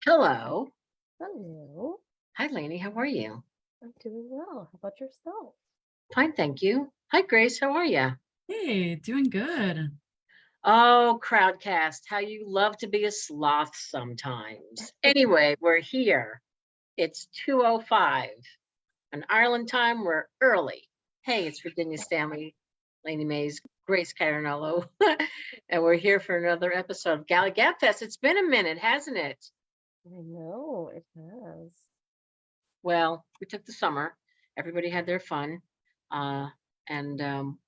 Hello. Hello. Hi, Lainey. How are you? I'm doing well. How about yourself? Fine, thank you. Hi, Grace. How are you? Hey, doing good. Oh, Crowdcast, how you love to be a sloth sometimes. Anyway, we're here. It's 2:05. On Ireland time, we're early. Hey, it's Virginia Stanley, Lainey Mays, Grace Carinello, and we're here for another episode of Galley Fest. It's been a minute, hasn't it? I know it has. Well, we took the summer. Everybody had their fun. Uh, and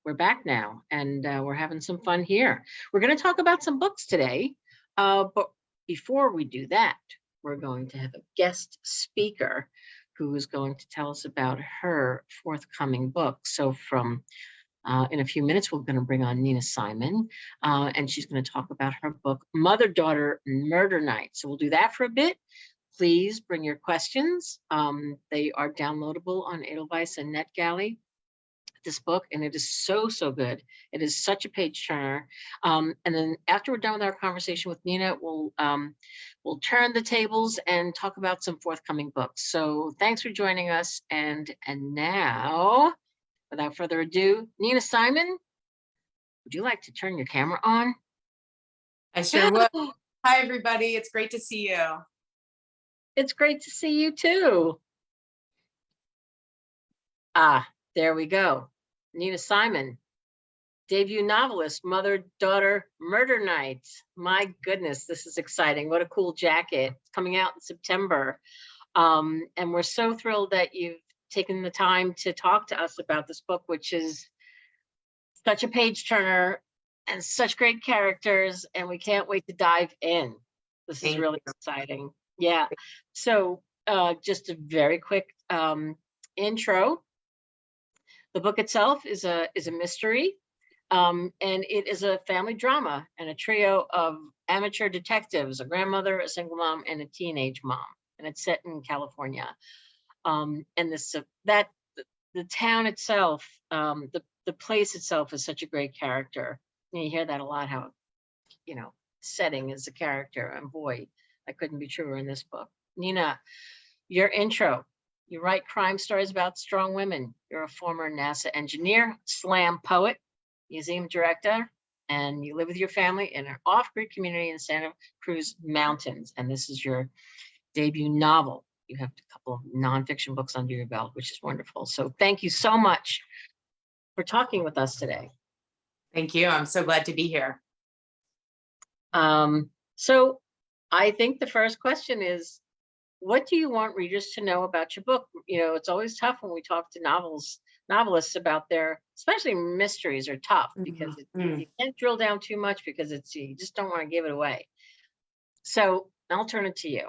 we're back now and we're having some fun here. We're going to talk about some books today. But before we do that, we're going to have a guest speaker who is going to tell us about her forthcoming book. So from in a few minutes, we're going to bring on Nina Simon, and she's going to talk about her book, Mother-Daughter Murder Night. So we'll do that for a bit. Please bring your questions. They are downloadable on Edelweiss and NetGalley, this book, and it is so, so good. It is such a page turner. And then after we're done with our conversation with Nina, we'll turn the tables and talk about some forthcoming books. So thanks for joining us. And now, without further ado, Nina Simon, would you like to turn your camera on? I sure will. Hi, everybody. It's great to see you. It's great to see you too. There we go. Nina Simon, debut novelist, Mother-Daughter Murder Night. My goodness, this is exciting. What a cool jacket. It's coming out in September. And we're so thrilled that you've taken the time to talk to us about this book, which is such a page turner and such great characters. And we can't wait to dive in. This is really exciting. Yeah. So just a very quick intro. The book itself is a mystery, and it is a family drama and a trio of amateur detectives, a grandmother, a single mom, and a teenage mom. And it's set in California. And the town itself, the place itself is such a great character. And you hear that a lot, how, setting is a character, and boy, that couldn't be truer in this book. Nina, your intro. You write crime stories about strong women. You're a former NASA engineer, slam poet, museum director, and you live with your family in an off-grid community in Santa Cruz Mountains. And this is your debut novel. You have a couple of nonfiction books under your belt, which is wonderful. So thank you so much for talking with us today. Thank you. I'm so glad to be here. So I think the first question is, what do you want readers to know about your book? It's always tough when we talk to novelists about especially mysteries are tough because you can't drill down too much because you just don't want to give it away. So I'll turn it to you.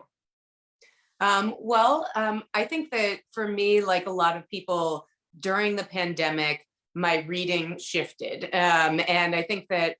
I think that for me, like a lot of people during the pandemic, my reading shifted. And I think that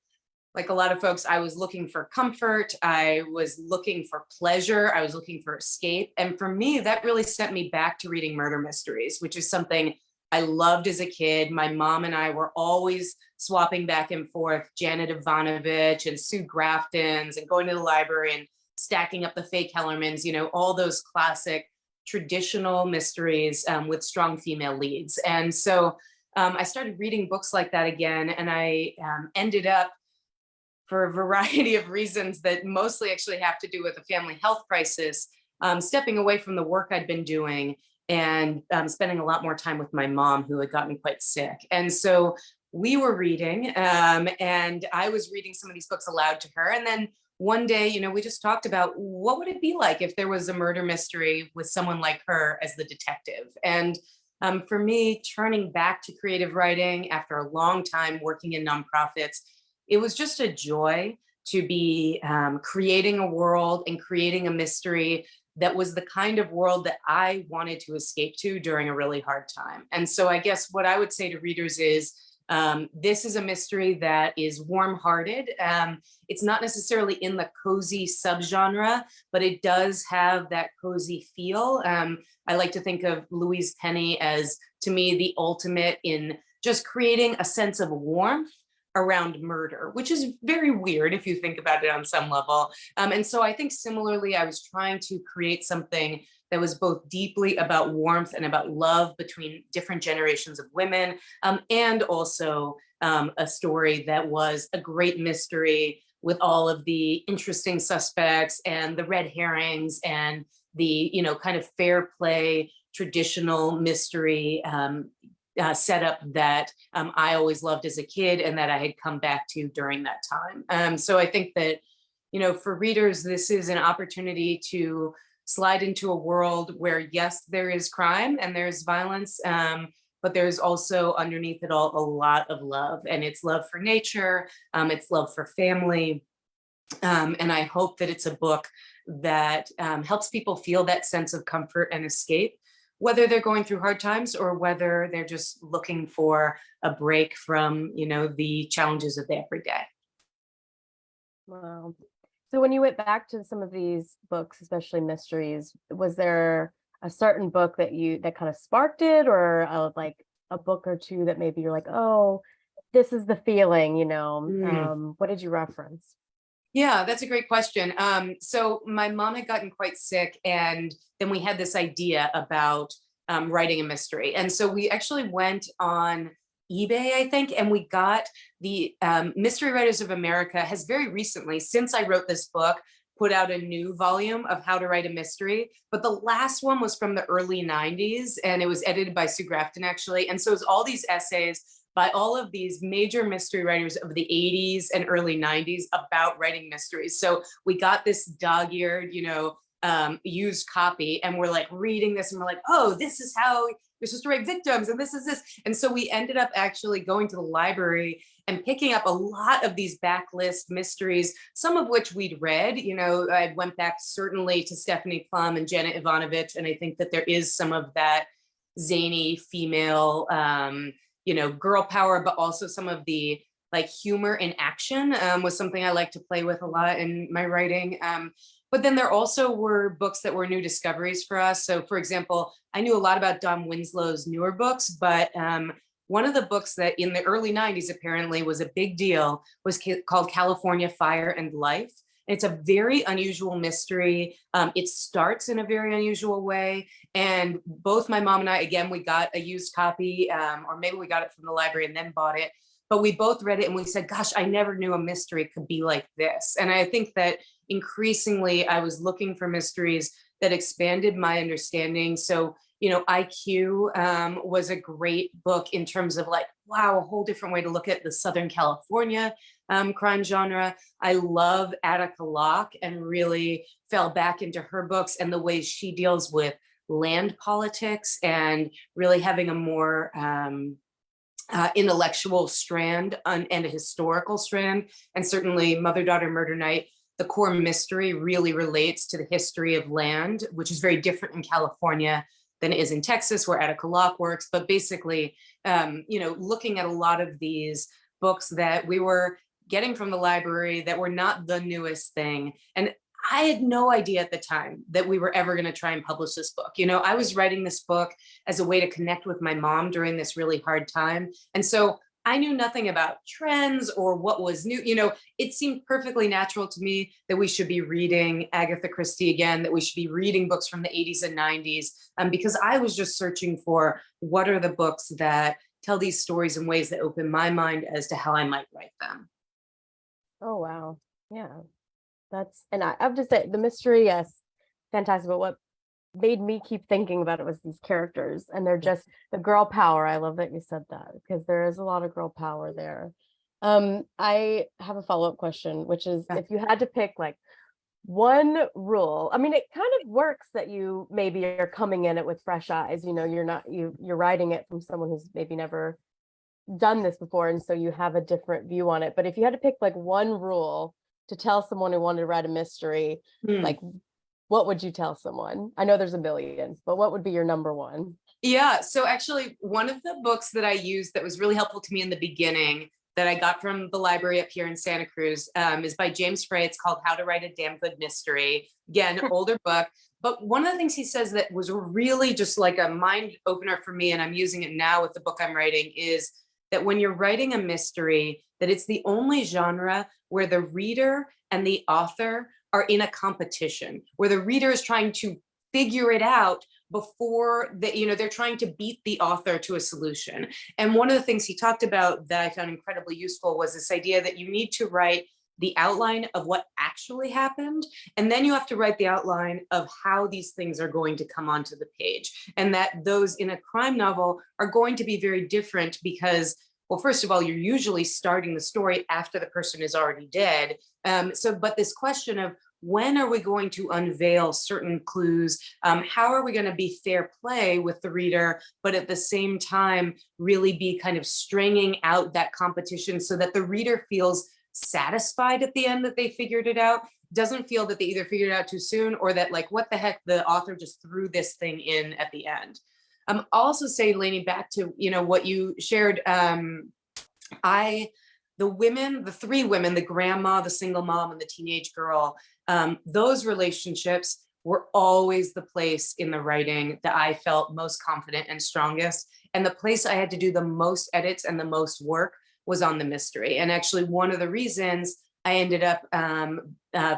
like a lot of folks, I was looking for comfort. I was looking for pleasure. I was looking for escape. And for me, that really sent me back to reading murder mysteries, which is something I loved as a kid. My mom and I were always swapping back and forth Janet Ivanovich and Sue Grafton's and going to the library and stacking up the fake Hellermans, all those classic traditional mysteries with strong female leads. And so I started reading books like that again. And I ended up, for a variety of reasons that mostly actually have to do with a family health crisis, stepping away from the work I'd been doing and spending a lot more time with my mom, who had gotten quite sick. And so we were reading, and I was reading some of these books aloud to her. And then one day, we just talked about what would it be like if there was a murder mystery with someone like her as the detective. And for me, turning back to creative writing after a long time working in nonprofits, it was just a joy to be creating a world and creating a mystery that was the kind of world that I wanted to escape to during a really hard time. And so I guess what I would say to readers is, this is a mystery that is warm-hearted. It's not necessarily in the cozy subgenre, but it does have that cozy feel. I like to think of Louise Penny as, to me, the ultimate in just creating a sense of warmth around murder, which is very weird if you think about it on some level. And so I think similarly, I was trying to create something that was both deeply about warmth and about love between different generations of women, and also a story that was a great mystery with all of the interesting suspects and the red herrings and the, kind of fair play, traditional mystery setup that I always loved as a kid and that I had come back to during that time. So I think that, for readers, this is an opportunity to slide into a world where, yes, there is crime and there's violence, but there's also underneath it all a lot of love, and it's love for nature, it's love for family. And I hope that it's a book that helps people feel that sense of comfort and escape, whether they're going through hard times or whether they're just looking for a break from, the challenges of the everyday. Wow. So when you went back to some of these books, especially mysteries, was there a certain book that kind of sparked it, or like a book or two that maybe you're like, oh, this is the feeling, what did you reference? Yeah, that's a great question. So my mom had gotten quite sick, and then we had this idea about writing a mystery. And so we actually went on eBay, I think, and we got the Mystery Writers of America has very recently, since I wrote this book, put out a new volume of how to write a mystery. But the last one was from the early 90s, and it was edited by Sue Grafton, actually. And so it was all these essays by all of these major mystery writers of the 80s and early 90s about writing mysteries. So we got this dog-eared, used copy, and we're like reading this and we're like, oh, this is how you're supposed to write victims, and this is this. And so we ended up actually going to the library and picking up a lot of these backlist mysteries, some of which we'd read. I went back certainly to Stephanie Plum and Janet Ivanovich, and I think that there is some of that zany female girl power, but also some of the like humor in action was something I like to play with a lot in my writing. But then there also were books that were new discoveries for us. So for example, I knew a lot about Dom Winslow's newer books, but one of the books that in the early 90s apparently was a big deal was called California Fire and Life. It's a very unusual mystery. It starts in a very unusual way. And both my mom and I, again, we got a used copy, or maybe we got it from the library and then bought it. But we both read it and we said, gosh, I never knew a mystery could be like this. And I think that increasingly I was looking for mysteries that expanded my understanding. So, IQ was a great book in terms of like, wow, a whole different way to look at the Southern California crime genre. I love Attica Locke and really fell back into her books and the ways she deals with land politics and really having a more intellectual strand and a historical strand. And certainly Mother, Daughter, Murder Night, the core mystery really relates to the history of land, which is very different in California than it is in Texas, where Attica Locke works. But basically, looking at a lot of these books that we were getting from the library that were not the newest thing. And I had no idea at the time that we were ever going to try and publish this book. I was writing this book as a way to connect with my mom during this really hard time. And so I knew nothing about trends or what was new. It seemed perfectly natural to me that we should be reading Agatha Christie again, that we should be reading books from the 80s and 90s, because I was just searching for what are the books that tell these stories in ways that open my mind as to how I might write them. Oh, wow. Yeah. And I have to say, the mystery, yes, fantastic. But what made me keep thinking about it was these characters, and they're just the girl power. I love that you said that, because there is a lot of girl power there. I have a follow-up question, which is, if you had to pick like one rule, I mean, it kind of works that you maybe are coming in it with fresh eyes, you're writing it from someone who's maybe never done this before, and so you have a different view on it. But if you had to pick like one rule to tell someone who wanted to write a mystery, like what would you tell someone? I know there's a billion, but what would be your number one? Yeah, so actually one of the books that I used that was really helpful to me in the beginning that I got from the library up here in Santa Cruz is by James Frey. It's called How to Write a Damn Good Mystery. Again, older book. But one of the things he says that was really just like a mind opener for me, and I'm using it now with the book I'm writing, is that when you're writing a mystery, that it's the only genre where the reader and the author are in a competition, where the reader is trying to figure it out before they're trying to beat the author to a solution. And one of the things he talked about that I found incredibly useful was this idea that you need to write the outline of what actually happened, and then you have to write the outline of how these things are going to come onto the page, and that those in a crime novel are going to be very different because, well, first of all, you're usually starting the story after the person is already dead. But this question of when are we going to unveil certain clues? How are we going to be fair play with the reader, but at the same time, really be kind of stringing out that competition so that the reader feels satisfied at the end that they figured it out, doesn't feel that they either figured it out too soon or that like, what the heck, the author just threw this thing in at the end. I'll also say, Lainey, back to, what you shared, the three women, the grandma, the single mom, and the teenage girl, those relationships were always the place in the writing that I felt most confident and strongest. And the place I had to do the most edits and the most work was on the mystery. And actually one of the reasons I ended up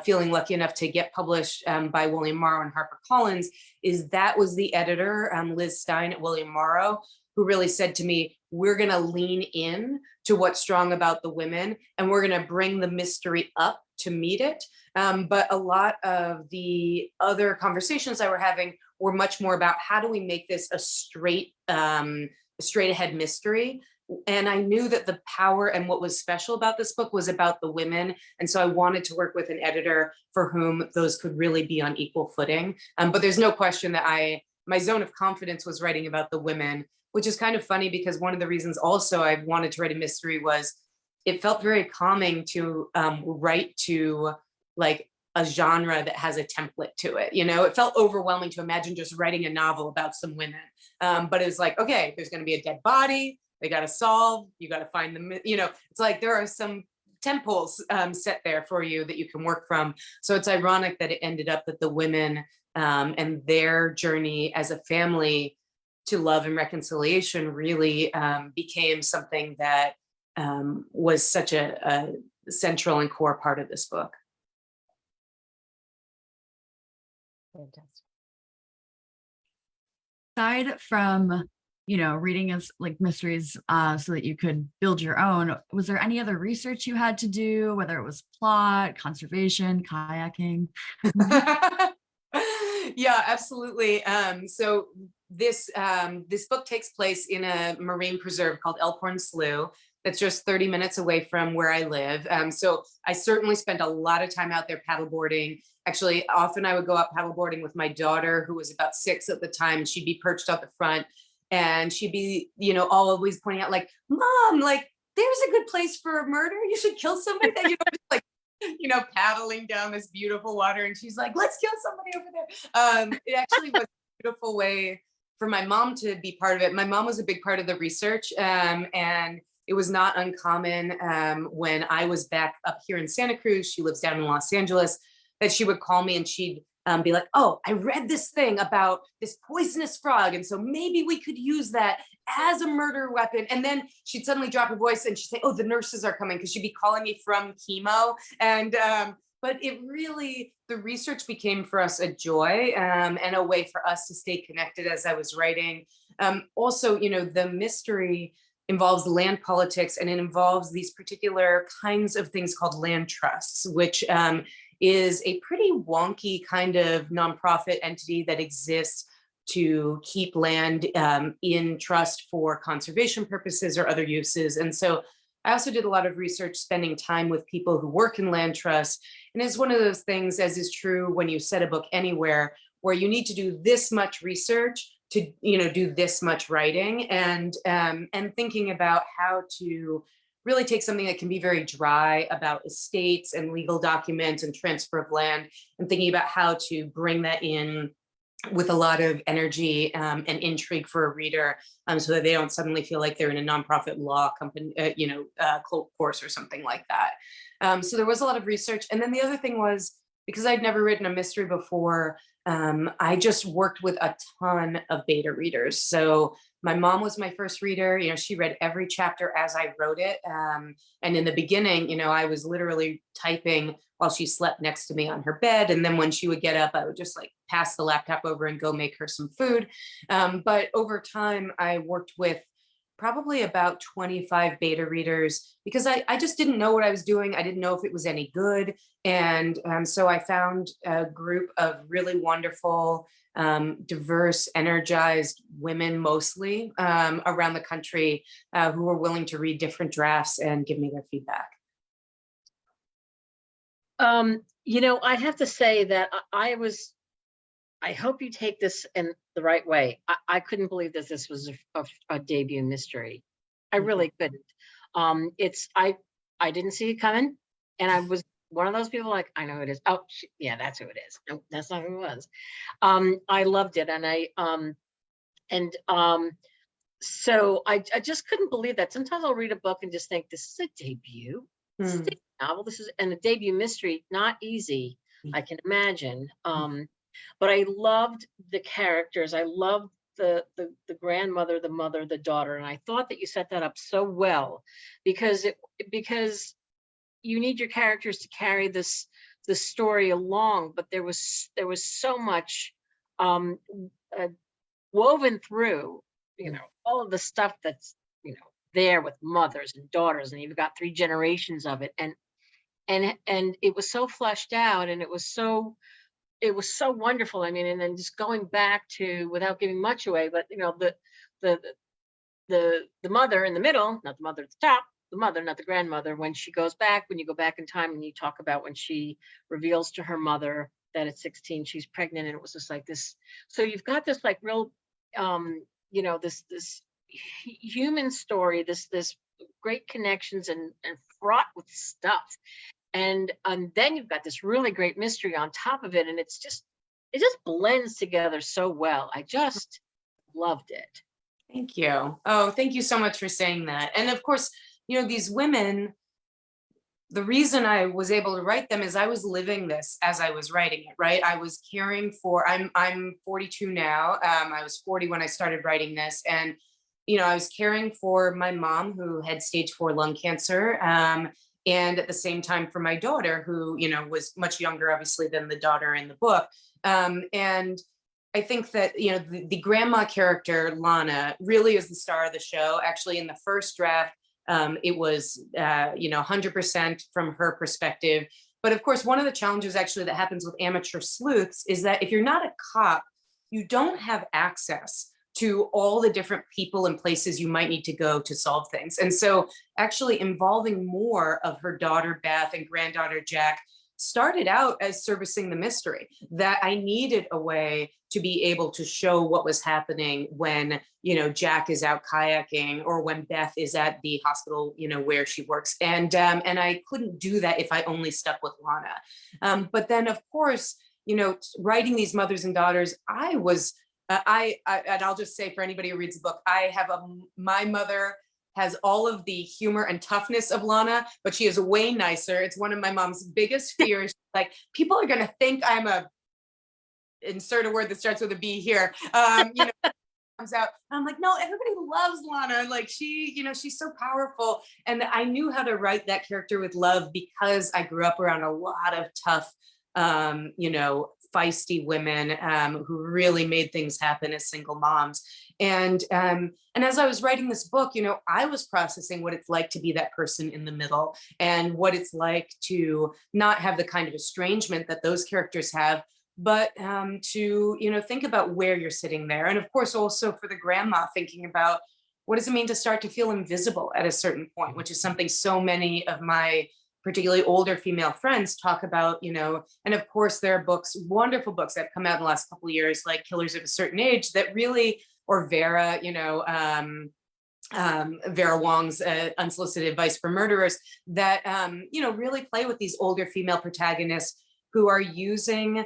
feeling lucky enough to get published by William Morrow and HarperCollins is that was the editor, Liz Stein at William Morrow, who really said to me, we're going to lean in to what's strong about the women, and we're going to bring the mystery up to meet it. But a lot of the other conversations I were having were much more about how do we make this a straight ahead mystery. And I knew that the power and what was special about this book was about the women. And so I wanted to work with an editor for whom those could really be on equal footing. But there's no question that my zone of confidence was writing about the women, which is kind of funny because one of the reasons also I wanted to write a mystery was it felt very calming to write to like a genre that has a template to it. It felt overwhelming to imagine just writing a novel about some women. But it was like, okay, there's going to be a dead body. They got to solve, you got to find them, it's like there are some temples set there for you that you can work from. So it's ironic that it ended up that the women and their journey as a family to love and reconciliation really became something that was such a central and core part of this book. Fantastic. Aside from reading as like mysteries so that you could build your own, was there any other research you had to do, whether it was plot, conservation, kayaking? Yeah, absolutely. So this book takes place in a marine preserve called Elkhorn Slough that's just 30 minutes away from where I live. So I certainly spent a lot of time out there paddleboarding. Actually, often I would go out paddleboarding with my daughter, who was about 6 at the time. She'd be perched out the front and she'd be, always pointing out like, Mom, like, there's a good place for a murder. You should kill somebody. That, just like, paddling down this beautiful water. And she's like, let's kill somebody over there. It actually was a beautiful way for my mom to be part of it. My mom was a big part of the research. And it was not uncommon when I was back up here in Santa Cruz, she lives down in Los Angeles, that she would call me and she'd be like, oh, I read this thing about this poisonous frog. And so maybe we could use that as a murder weapon. And then she'd suddenly drop her voice and she'd say, oh, the nurses are coming, because she'd be calling me from chemo. And but it really, the research became for us a joy and a way for us to stay connected as I was writing. Also, the mystery involves land politics, and it involves these particular kinds of things called land trusts, which is a pretty wonky kind of nonprofit entity that exists to keep land in trust for conservation purposes or other uses. And so I also did a lot of research spending time with people who work in land trusts. And it's one of those things, as is true when you set a book anywhere, where you need to do this much research to do this much writing, and thinking about how to really take something that can be very dry about estates and legal documents and transfer of land, and thinking about how to bring that in with a lot of energy and intrigue for a reader, so that they don't suddenly feel like they're in a nonprofit law company, course or something like that. So there was a lot of research. And then the other thing was, because I'd never written a mystery before, I just worked with a ton of beta readers. So My mom was my first reader. She read every chapter as I wrote it. And in the beginning, I was literally typing while she slept next to me on her bed. And then when she would get up, I would just like pass the laptop over and go make her some food. But over time, I worked with probably about 25 beta readers because I just didn't know what I was doing. I didn't know if it was any good. And so I found a group of really wonderful, diverse, energized women, mostly around the country, who were willing to read different drafts and give me their feedback. I have to say that I hope you take this in the right way. I couldn't believe that this was a debut mystery. I really couldn't. I didn't see it coming, and I was one of those people like, I know who it is. Oh, yeah, that's who it is. No, that's not who it was. I loved it, so I just couldn't believe that. Sometimes I'll read a book and just think this is a debut. This is a debut novel. And a debut mystery, not easy. I can imagine. But I loved the characters. I loved the grandmother, the mother, the daughter, and I thought that you set that up so well because you need your characters to carry the story along. But there was so much woven through, all of the stuff that's there with mothers and daughters, and you've got 3 generations of it, and it was so fleshed out, and it was so wonderful. I mean, and then just going back to, without giving much away, but the mother in the middle, not the mother at the top, the mother, not the grandmother, when you go back in time and you talk about when she reveals to her mother that at 16 she's pregnant, and it was just like this. So you've got this like real, this human story, this great connections and fraught with stuff. And then you've got this really great mystery on top of it, and it just blends together so well. I just loved it. Thank you. Oh, thank you so much for saying that. And of course, these women, the reason I was able to write them is I was living this as I was writing it, right? I was caring for, I'm 42 now. I was 40 when I started writing this, and I was caring for my mom who had stage 4 lung cancer. And at the same time for my daughter who, was much younger, obviously, than the daughter in the book. And I think that, the grandma character, Lana, really is the star of the show. Actually, in the first draft, it was, 100% from her perspective. But of course, one of the challenges actually that happens with amateur sleuths is that if you're not a cop, you don't have access to all the different people and places you might need to go to solve things. And so actually involving more of her daughter, Beth, and granddaughter, Jack, started out as servicing the mystery, that I needed a way to be able to show what was happening when, Jack is out kayaking, or when Beth is at the hospital, where she works. And I couldn't do that if I only stuck with Lana. But then of course, writing these mothers and daughters, I was, and I'll just say for anybody who reads the book, my mother has all of the humor and toughness of Lana, but she is way nicer. It's one of my mom's biggest fears. Like, people are going to think I'm insert a word that starts with a B here. Comes out. I'm like, no, everybody loves Lana. Like, she's so powerful. And I knew how to write that character with love because I grew up around a lot of tough, feisty women who really made things happen as single moms. And as I was writing this book, I was processing what it's like to be that person in the middle, and what it's like to not have the kind of estrangement that those characters have, but to think about where you're sitting there. And of course, also for the grandma, thinking about what does it mean to start to feel invisible at a certain point, which is something so many of my particularly older female friends talk about, and of course there are books, wonderful books that have come out in the last couple of years, like Killers of a Certain Age, that really, or Vera, Vera Wong's Unsolicited Advice for Murderers, that, really play with these older female protagonists who are using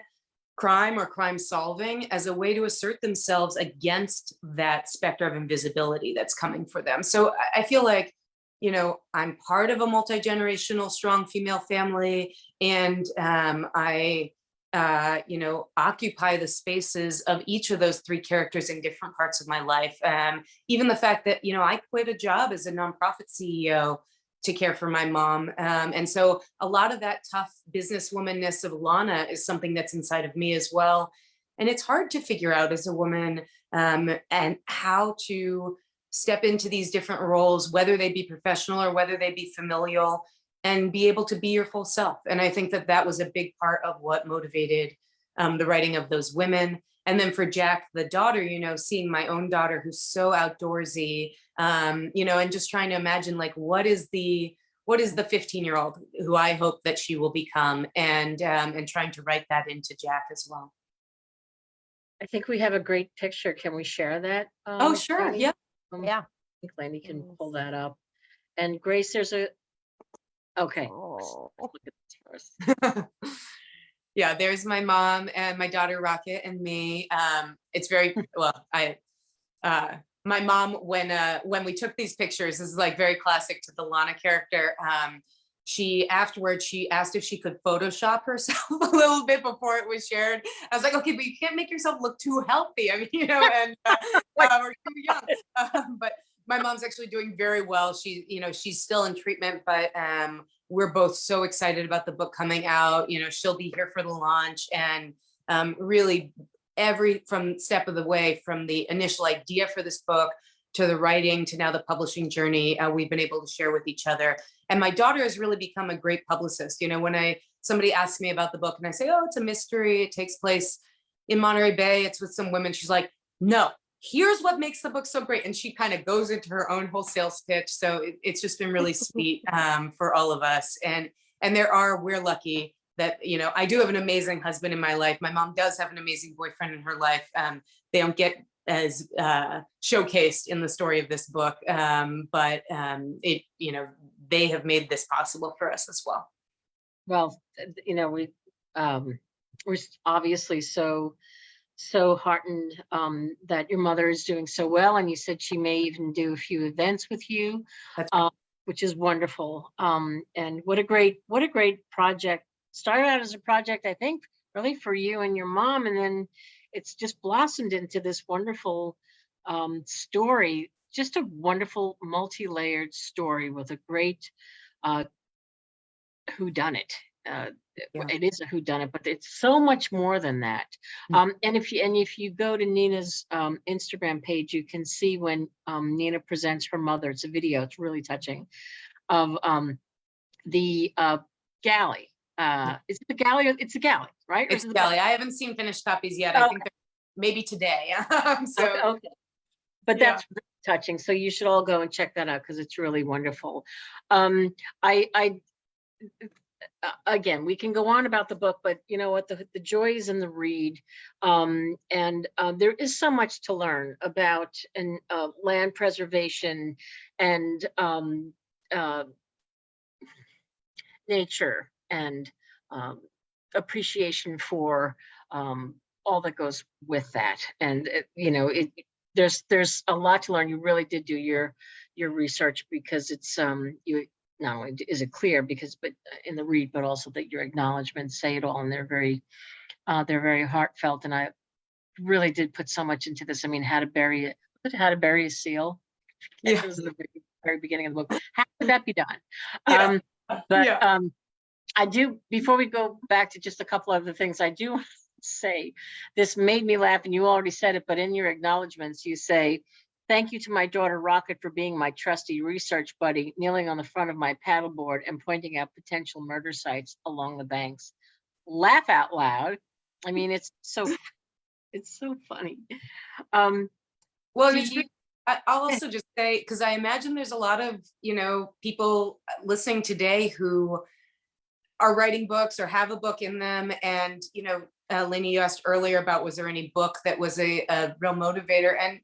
crime or crime solving as a way to assert themselves against that specter of invisibility that's coming for them. So I feel like, I'm part of a multi-generational strong female family, and I occupy the spaces of each of those three characters in different parts of my life. Even the fact that, I quit a job as a nonprofit CEO to care for my mom. And so a lot of that tough businesswomanness of Lana is something that's inside of me as well. And it's hard to figure out as a woman, and how to step into these different roles, whether they be professional or whether they be familial, and be able to be your full self. And I think that that was a big part of what motivated the writing of those women. And then for Jack, the daughter, seeing my own daughter who's so outdoorsy, and just trying to imagine, like, what is the 15-year-old who I hope that she will become, and trying to write that into Jack as well. I think we have a great picture. Can we share that? Oh, sure. Lainey? Yeah. Yeah. I think Lainey can pull that up. And Grace, there's a, okay. Oh. Let's look at this first. Yeah, there's my mom and my daughter Rocket and me. It's very well. My mom, when we took these pictures, this is like very classic to the Lana character. She asked if she could Photoshop herself a little bit before it was shared. I was like, okay, but you can't make yourself look too healthy. I mean, and or too young. But my mom's actually doing very well. She's still in treatment, but we're both so excited about the book coming out. She'll be here for the launch, and really every from step of the way, from the initial idea for this book to the writing to now the publishing journey, we've been able to share with each other. And my daughter has really become a great publicist. When somebody asks me about the book and I say, oh, it's a mystery, it takes place in Monterey Bay, it's with some women, she's like, no, here's what makes the book so great. And she kind of goes into her own whole sales pitch. So it's just been really sweet for all of us. And we're lucky that, I do have an amazing husband in my life. My mom does have an amazing boyfriend in her life. They don't get as showcased in the story of this book, but they have made this possible for us as well. Well, we're obviously so heartened that your mother is doing so well, and you said she may even do a few events with you, which is wonderful. And what a great project. Started out as a project, I think, really for you and your mom, and then it's just blossomed into this wonderful story, just a wonderful multi-layered story with a great whodunit. It is a whodunit, but it's so much more than that. And if you go to Nina's Instagram page, you can see when Nina presents her mother. It's a video. It's really touching. Of the Galley. Is it the Galley? It's a Galley, right? It's Galley. I haven't seen finished copies yet. I think maybe today. Okay. But that's really touching. So you should all go and check that out because it's really wonderful. Again, we can go on about the book, but you know what, the joy is in the read. And there is so much to learn about land preservation and nature and appreciation for all that goes with that. And there's a lot to learn. You really did do your research, because it's you not only is it clear but in the read, but also that your acknowledgments say it all, and they're very heartfelt. And I really did put so much into this. I mean, how to bury a seal. Yeah. This is the very beginning of the book. How could that be done? I do, before we go back to just a couple other things, I do say this made me laugh, and you already said it, but in your acknowledgments, you say, thank you to my daughter Rocket for being my trusty research buddy, kneeling on the front of my paddleboard and pointing out potential murder sites along the banks. Laugh out loud. I mean, it's so funny. Well, I'll also just say, because I imagine there's a lot of, people listening today who are writing books or have a book in them. And, Lainey, you asked earlier about, was there any book that was a real motivator? And,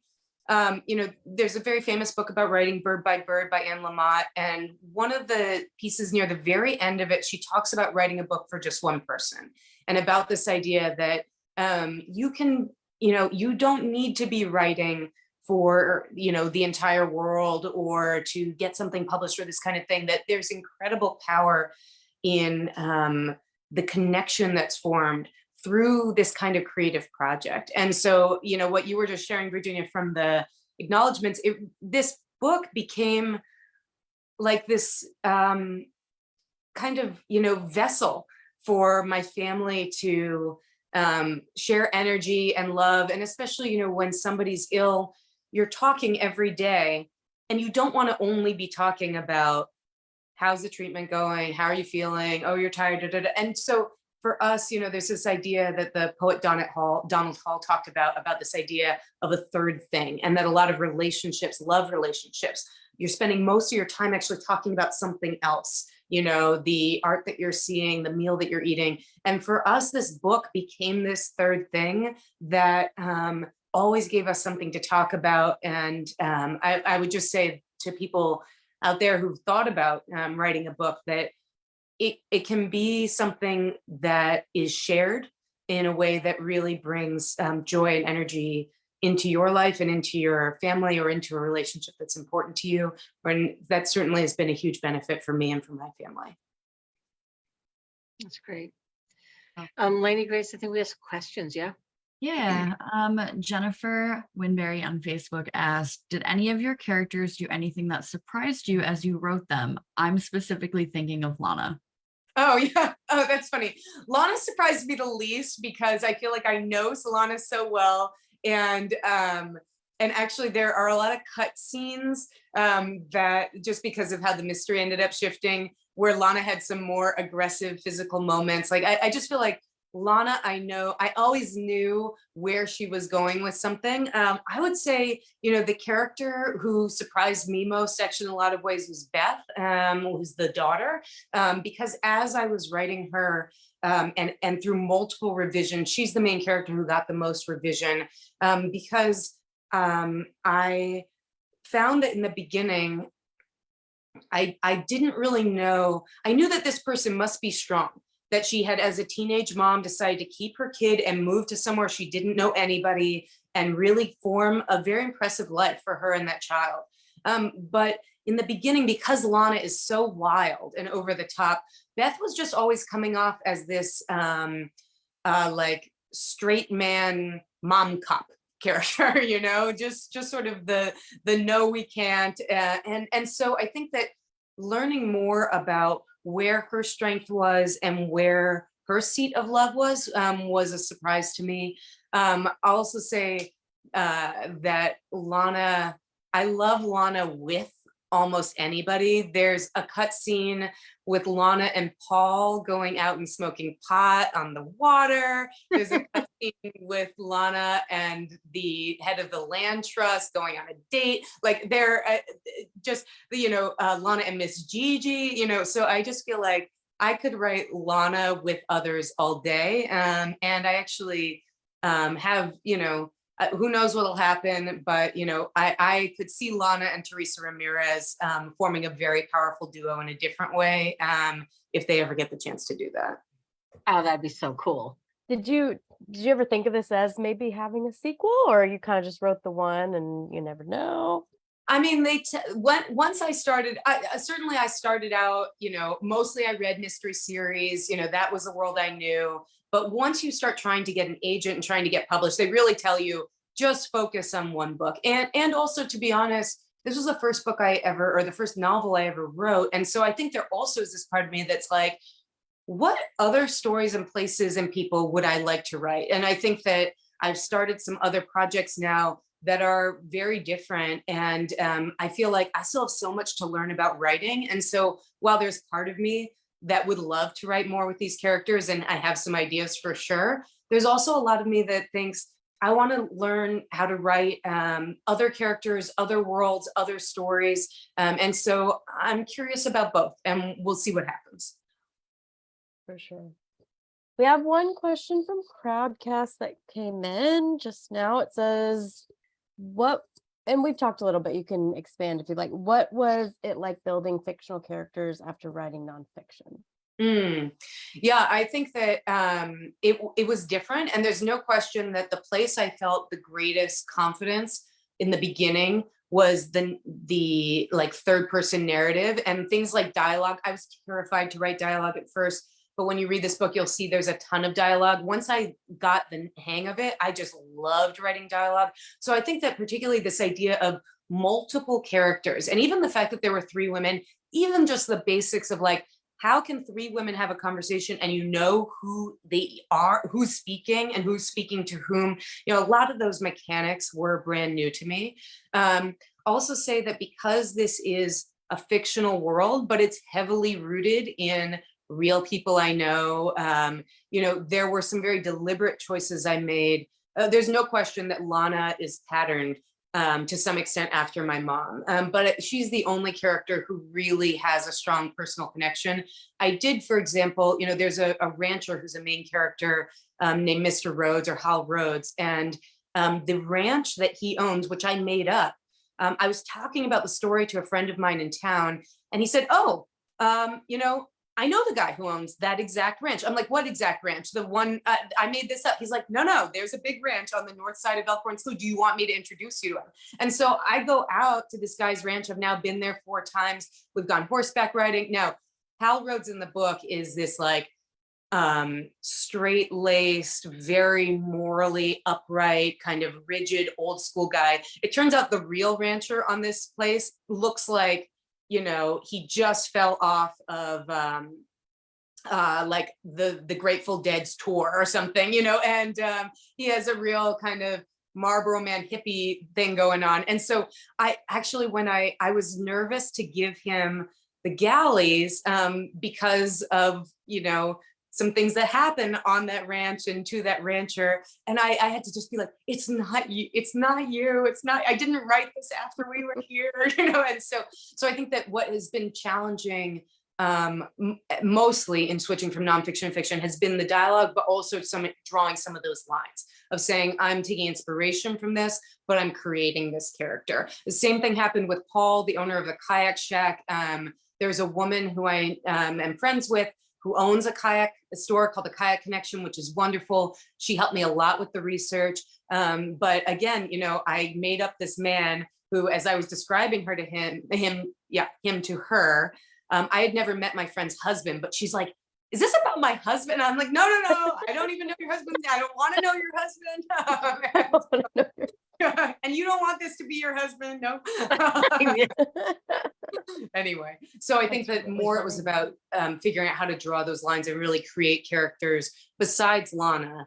there's a very famous book about writing, Bird by Bird by Anne Lamott. And one of the pieces near the very end of it, she talks about writing a book for just one person, and about this idea that you can, you don't need to be writing for, the entire world or to get something published or this kind of thing, that there's incredible power in the connection that's formed through this kind of creative project. And so, you know, what you were just sharing, Virginia, from the acknowledgements, this book became like this kind of, you know, vessel for my family to share energy and love. And especially, you know, when somebody's ill, you're talking every day and you don't want to only be talking about how's the treatment going? How are you feeling? Oh, you're tired. Da, da, da. And so for us, you know, there's this idea that the poet Donald Hall talked about this idea of a third thing, and that a lot of relationships, love relationships, you're spending most of your time actually talking about something else, you know, the art that you're seeing, the meal that you're eating. And for us, this book became this third thing that always gave us something to talk about. And I would just say to people out there who've thought about writing a book that it can be something that is shared in a way that really brings joy and energy into your life and into your family or into a relationship that's important to you. And that certainly has been a huge benefit for me and for my family. That's great. Lainey Grace, I think we have some questions, yeah? Yeah. Jennifer Winberry on Facebook asked, did any of your characters do anything that surprised you as you wrote them? I'm specifically thinking of Lana. Oh, yeah. Oh, that's funny. Lana surprised me the least because I feel like I know Solana so well. And actually there are a lot of cut scenes that just because of how the mystery ended up shifting, where Lana had some more aggressive physical moments. Like I just feel like Lana, I always knew where she was going with something. I would say, you know, the character who surprised me most actually in a lot of ways was Beth, who's the daughter, because as I was writing her, and through multiple revisions, she's the main character who got the most revision, because I found that in the beginning, I didn't really know. I knew that this person must be strong, that she had, as a teenage mom, decided to keep her kid and move to somewhere she didn't know anybody and really form a very impressive life for her and that child. But in the beginning, because Lana is so wild and over the top, Beth was just always coming off as this like straight man mom cop character, you know, just sort of the no, we can't. And so I think that learning more about where her strength was and where her seat of love was a surprise to me. I'll also say that Lana, I love Lana with almost anybody. There's a cut scene with Lana and Paul going out and smoking pot on the water. There's a cut scene with Lana and the head of the land trust going on a date. Like they're just, you know, Lana and Miss Gigi, you know, so I just feel like I could write Lana with others all day. And I actually have, you know, who knows what'll happen, but you know, I could see Lana and Teresa Ramirez forming a very powerful duo in a different way if they ever get the chance to do that. Oh, that'd be so cool. Did you ever think of this as maybe having a sequel, or you kind of just wrote the one and you never know? I mean, once I started, I started out, you know, mostly I read mystery series, you know, that was the world I knew. But once you start trying to get an agent and trying to get published, they really tell you just focus on one book. And also, to be honest, this was the first book the first novel I ever wrote. And so I think there also is this part of me that's like, what other stories and places and people would I like to write? And I think that I've started some other projects now that are very different. And I feel like I still have so much to learn about writing. And so while there's part of me that would love to write more with these characters, and I have some ideas for sure, there's also a lot of me that thinks I want to learn how to write other characters, other worlds, other stories. And so I'm curious about both, and we'll see what happens. For sure. We have one question from Crowdcast that came in just now. It says, and we've talked a little bit, you can expand if you'd like. What was it like building fictional characters after writing nonfiction? Yeah, I think that it was different. And there's no question that the place I felt the greatest confidence in the beginning was the like third person narrative and things like dialogue. I was terrified to write dialogue at first but when you read this book, you'll see there's a ton of dialogue. Once I got the hang of it, I just loved writing dialogue. So I think that particularly this idea of multiple characters, and even the fact that there were 3 women, even just the basics of like, how can 3 women have a conversation and you know who they are, who's speaking and who's speaking to whom? You know, a lot of those mechanics were brand new to me. Also say that because this is a fictional world, but it's heavily rooted in real people I know. You know, there were some very deliberate choices I made. There's no question that Lana is patterned to some extent after my mom, but she's the only character who really has a strong personal connection. I did, for example, you know, there's a rancher who's a main character named Mr. Rhodes or Hal Rhodes, and the ranch that he owns, which I made up, I was talking about the story to a friend of mine in town, and he said, oh, you know, I know the guy who owns that exact ranch. I'm like, what exact ranch? The one, I made this up. He's like, no, there's a big ranch on the north side of Elkhorn Slough. Do you want me to introduce you to him? And so I go out to this guy's ranch. I've now been there 4 times. We've gone horseback riding. Now, Hal Rhodes in the book is this like straight-laced, very morally upright, kind of rigid, old school guy. It turns out the real rancher on this place looks like, you know, he just fell off of like the Grateful Dead's tour or something, you know, and he has a real kind of Marlboro Man hippie thing going on. And so I actually, when I was nervous to give him the Galleys because of, you know, some things that happen on that ranch and to that rancher. And I had to just be like, it's not you, I didn't write this after we were here, you know? And so I think that what has been challenging mostly in switching from nonfiction to fiction has been the dialogue, but also drawing some of those lines of saying, I'm taking inspiration from this, but I'm creating this character. The same thing happened with Paul, the owner of the kayak shack. There's a woman who I am friends with who owns a store called the Kayak Connection, which is wonderful. She helped me a lot with the research. But again, you know, I made up this man who, as I was describing her to him to her, I had never met my friend's husband, but she's like, is this about my husband? I'm like, no, I don't even know your husband. I don't want to know your husband. And you don't want this to be your husband, no? Anyway, so I think that more it was about figuring out how to draw those lines and really create characters besides Lana,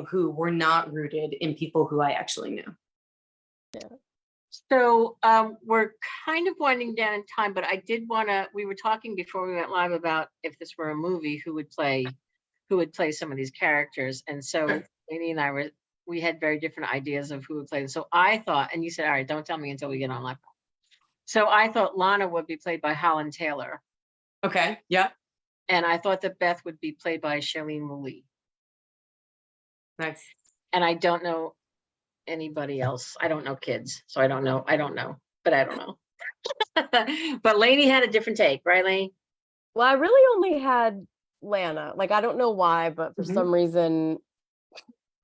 who were not rooted in people who I actually knew. Yeah. So we're kind of winding down in time, but I did want to, we were talking before we went live about if this were a movie, who would play some of these characters. And so Lainey and I we had very different ideas of who would play them. So I thought, and you said, all right, don't tell me until we get on live. So I thought Lana would be played by Holland Taylor. Okay, yeah. And I thought that Beth would be played by Shailene Woodley. Nice. And I don't know anybody else. I don't know kids. So I don't know, but I don't know. But Lainey had a different take, right, Lainey? Well, I really only had Lana. Like, I don't know why, but for some reason,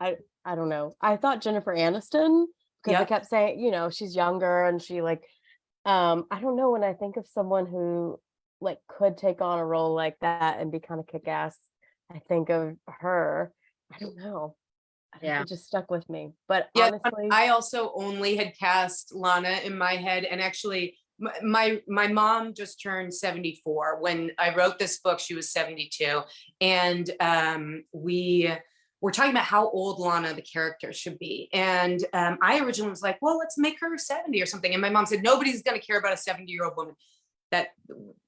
I don't know. I thought Jennifer Aniston, because I kept saying, you know, she's younger and she like, I don't know, when I think of someone who like could take on a role like that and be kind of kick-ass, I think of her. I don't know. Yeah. It just stuck with me. But yeah, honestly, I also only had cast Lana in my head, and actually my mom just turned 74. When I wrote this book, she was 72, and we were talking about how old Lana, the character, should be. And I originally was like, well, let's make her 70 or something. And my mom said, nobody's going to care about a 70-year-old woman. That,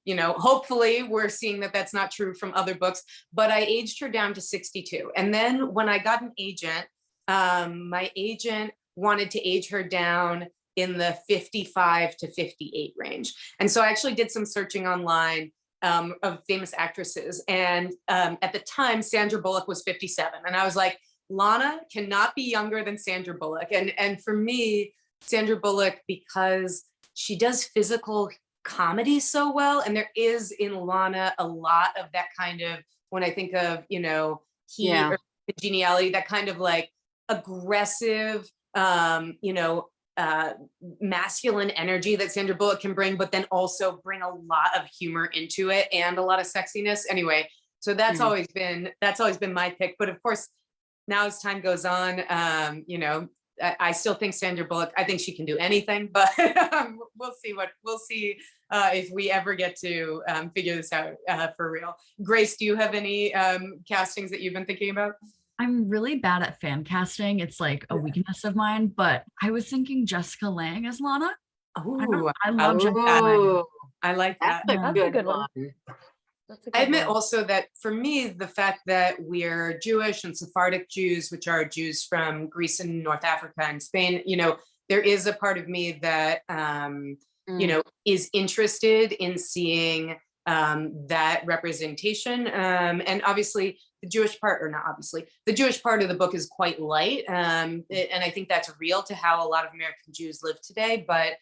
you know, hopefully we're seeing that that's not true from other books, but I aged her down to 62. And then when I got an agent, my agent wanted to age her down in the 55 to 58 range. And so I actually did some searching online of famous actresses. And at the time, Sandra Bullock was 57. And I was like, Lana cannot be younger than Sandra Bullock. And for me, Sandra Bullock, because she does physical comedy so well. And there is in Lana a lot of that kind of, when I think of, you know, or geniality, that kind of like aggressive, you know, masculine energy that Sandra Bullock can bring, but then also bring a lot of humor into it and a lot of sexiness. Anyway, So that's Mhm. always been my pick. But of course, now as time goes on, you know, I still think Sandra Bullock, I think she can do anything, but we'll see if we ever get to figure this out for real. Grace, do you have any castings that you've been thinking about? I'm really bad at fan casting. It's like a weakness of mine, but I was thinking Jessica Lange as Lana. Oh, I love Jessica Lange. Oh, I like that's that. a Yeah. That's a good good one. one. That's a I good admit one. also that for me, the fact that we're Jewish and Sephardic Jews, which are Jews from Greece and North Africa and Spain, you know, there is a part of me that, you know, is interested in seeing that representation. And obviously the Jewish part, or not obviously, the Jewish part of the book is quite light. And I think that's real to how a lot of American Jews live today. But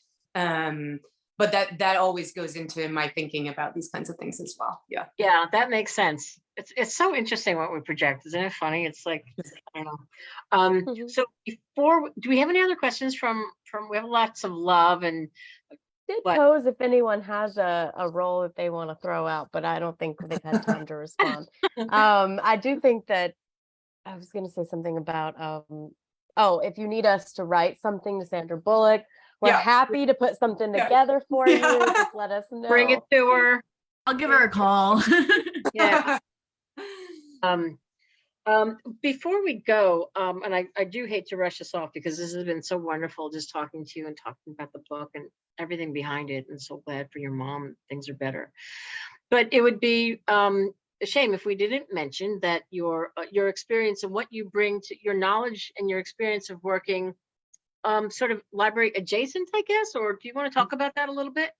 that always goes into my thinking about these kinds of things as well. Yeah. Yeah, that makes sense. It's so interesting what we project, isn't it funny? It's like, I don't know. Mhm. So do we have any other questions we have lots of love and Did but pose if anyone has a role that they want to throw out, but I don't think they've had time to respond. I do think that I was going to say something about oh, if you need us to write something to Sandra Bullock, we're Yeah. happy to put something Yeah. together for Yeah. you. Just let us bring it know. to her. I'll give her a call. Yeah. Before we go, and I do hate to rush us off because this has been so wonderful just talking to you and talking about the book and everything behind it. And so glad for your mom, things are better. But it would be a shame if we didn't mention that your experience and what you bring to your knowledge and your experience of working sort of library adjacent, I guess, or do you want to talk about that a little bit?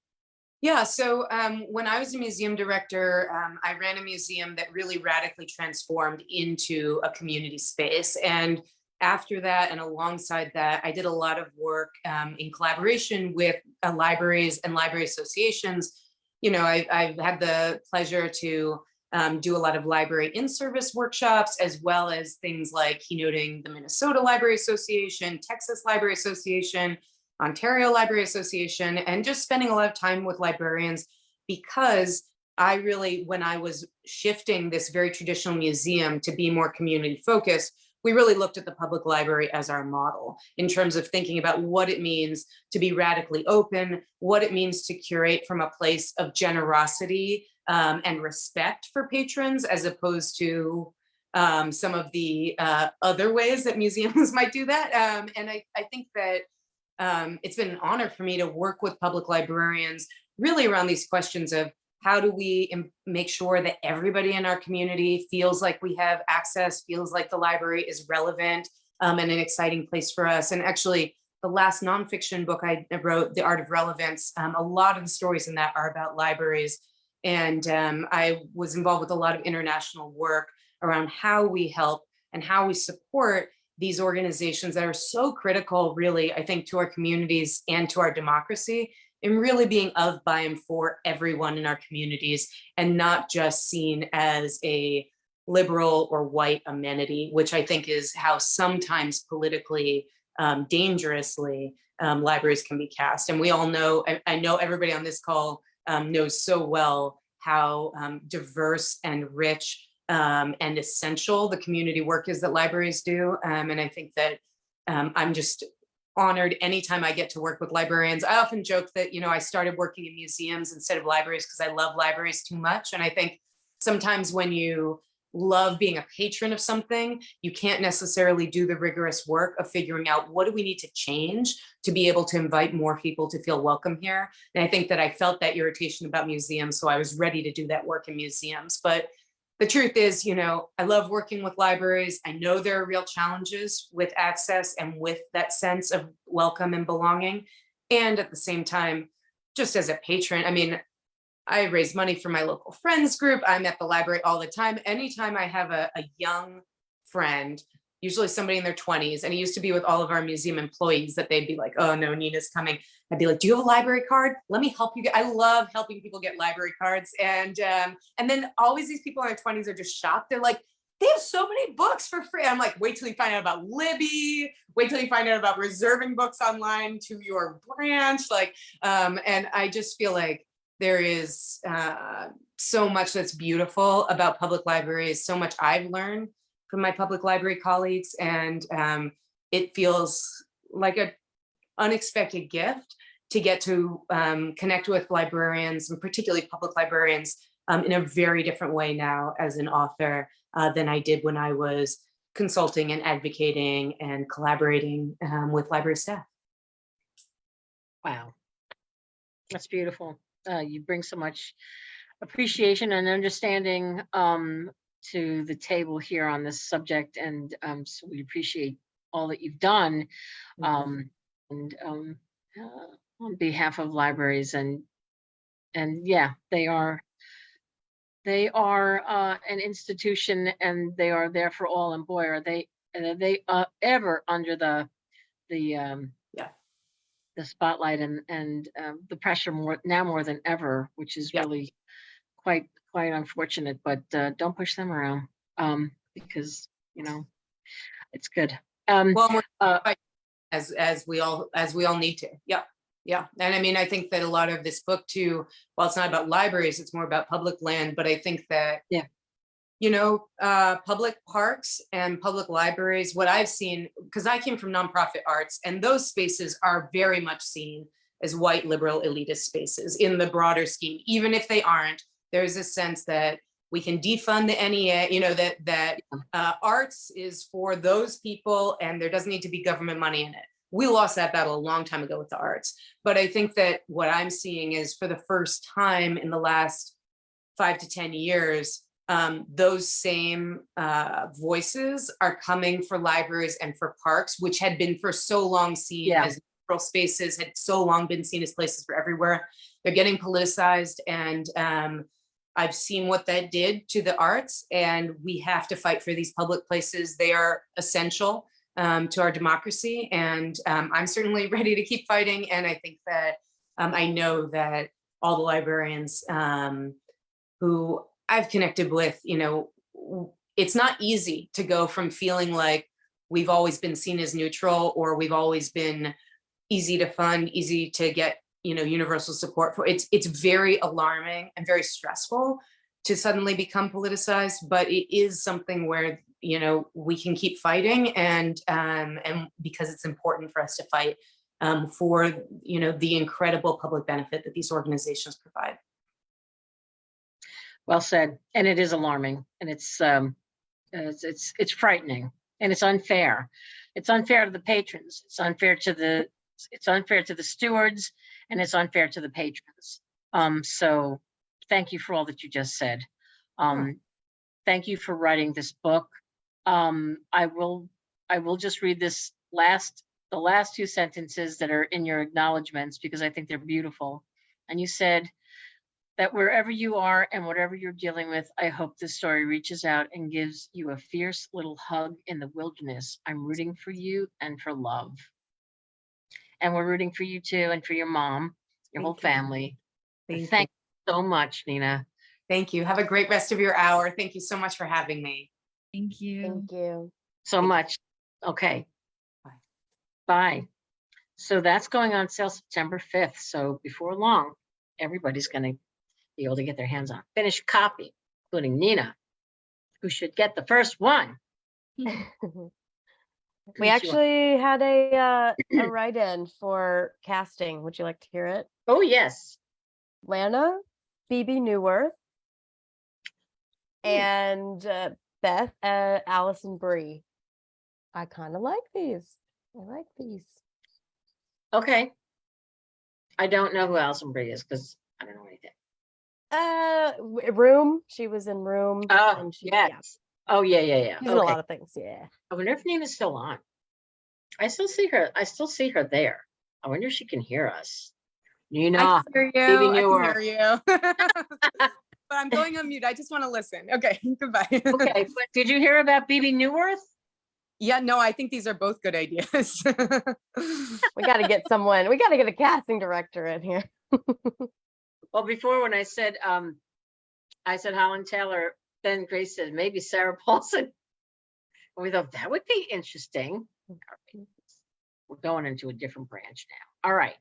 Yeah, so when I was a museum director, I ran a museum that really radically transformed into a community space. And after that, and alongside that, I did a lot of work in collaboration with libraries and library associations. You know, I've had the pleasure to do a lot of library in-service workshops, as well as things like keynoting the Minnesota Library Association, Texas Library Association, Ontario Library Association, and just spending a lot of time with librarians, because I really, when I was shifting this very traditional museum to be more community focused, we really looked at the public library as our model in terms of thinking about what it means to be radically open, what it means to curate from a place of generosity and respect for patrons, as opposed to some of the other ways that museums might do that. And I think that it's been an honor for me to work with public librarians really around these questions of how do we make sure that everybody in our community feels like we have access, feels like the library is relevant and an exciting place for us. And actually, the last nonfiction book I wrote, The Art of Relevance, a lot of the stories in that are about libraries. And I was involved with a lot of international work around how we help and how we support these organizations that are so critical, really, I think, to our communities and to our democracy, and really being of, by, and for everyone in our communities, and not just seen as a liberal or white amenity, which I think is how sometimes politically dangerously libraries can be cast. And we all know, I know everybody on this call knows so well how diverse and rich and essential the community work is that libraries do. And I think that I'm just honored anytime I get to work with librarians. I often joke that, you know, I started working in museums instead of libraries because I love libraries too much. And I think sometimes when you love being a patron of something, you can't necessarily do the rigorous work of figuring out what do we need to change to be able to invite more people to feel welcome here. And I think that I felt that irritation about museums, so I was ready to do that work in museums. But the truth is, you know, I love working with libraries. I know there are real challenges with access and with that sense of welcome and belonging. And at the same time, just as a patron, I mean, I raise money for my local friends group. I'm at the library all the time. Anytime I have a young friend, usually somebody in their 20s, and it used to be with all of our museum employees that they'd be like, oh no, Nina's coming. I'd be like, do you have a library card? Let me help you. I love helping people get library cards. And then always these people in their 20s are just shocked. They're like, they have so many books for free. I'm like, wait till you find out about Libby. Wait till you find out about reserving books online to your branch. Like, and I just feel like there is so much that's beautiful about public libraries, so much I've learned from my public library colleagues, and it feels like an unexpected gift to get to connect with librarians, and particularly public librarians, in a very different way now as an author than I did when I was consulting and advocating and collaborating with library staff. Wow, that's beautiful. You bring so much appreciation and understanding to the table here on this subject, and so we appreciate all that you've done, and on behalf of libraries, and yeah, they are an institution, and they are there for all, and boy, are they ever under the spotlight and the pressure more than ever, which is really quite unfortunate. But don't push them around, because it's good. Well, as we all need to. Yeah. And I mean, I think that a lot of this book too, while it's not about libraries, it's more about public land. But I think that, public parks and public libraries, what I've seen, because I came from nonprofit arts, and those spaces are very much seen as white liberal elitist spaces in the broader scheme. Even if they aren't, there's a sense that we can defund the NEA, that arts is for those people and there doesn't need to be government money in it. We lost that battle a long time ago with the arts. But I think that what I'm seeing is, for the first time in the last 5 to 10 years, those same voices are coming for libraries and for parks, which had been for so long seen as neutral spaces, had so long been seen as places for everywhere. They're getting politicized, and I've seen what that did to the arts, and we have to fight for these public places. They are essential to our democracy, and I'm certainly ready to keep fighting. And I think that I know that all the librarians who I've connected with, it's not easy to go from feeling like we've always been seen as neutral, or we've always been easy to fund, easy to get, universal support for. It's very alarming and very stressful to suddenly become politicized, but it is something where, we can keep fighting, and because it's important for us to fight for, the incredible public benefit that these organizations provide. Well said. And it is alarming, and it's frightening, and it's unfair. It's unfair to the patrons. It's unfair to the stewards, and it's unfair to the patrons. So thank you for all that you just said. Thank you for writing this book. I will just read the last 2 sentences that are in your acknowledgments, because I think they're beautiful. And you said that wherever you are and whatever you're dealing with, I hope this story reaches out and gives you a fierce little hug in the wilderness. I'm rooting for you and for love. And we're rooting for you too, and for your mom, your whole family. Thank you so much, Nina. Thank you. Have a great rest of your hour. Thank you so much for having me. Thank you. Thank you. So much. Okay. Bye. So that's going on sale September 5th. So before long, everybody's going to be able to get their hands on a finished copy, including Nina, who should get the first one. We actually had a write-in for casting. Would you like to hear it? Oh, yes. Lana, Phoebe Newworth, and Beth, Allison Brie. I kind of like these. I like these. Okay. I don't know who Allison Brie is, because I don't know anything. Room. She was in Room. Oh, yes. Yeah. Oh, yeah. She's in a lot of things. Yeah. I wonder if Nina's still on. I still see her there. I wonder if she can hear us. Nina, I can hear you. Phoebe I Newworth. can hear you. But I'm going on mute. I just want to listen. Okay, goodbye. Okay, but did you hear about Phoebe Newworth? Yeah, no, I think these are both good ideas. We got to get someone. We got to get a casting director in here. Well, before, when I said Holland Taylor, then Grace said maybe Sarah Paulson. And we thought that would be interesting. We're going into a different branch now. All right.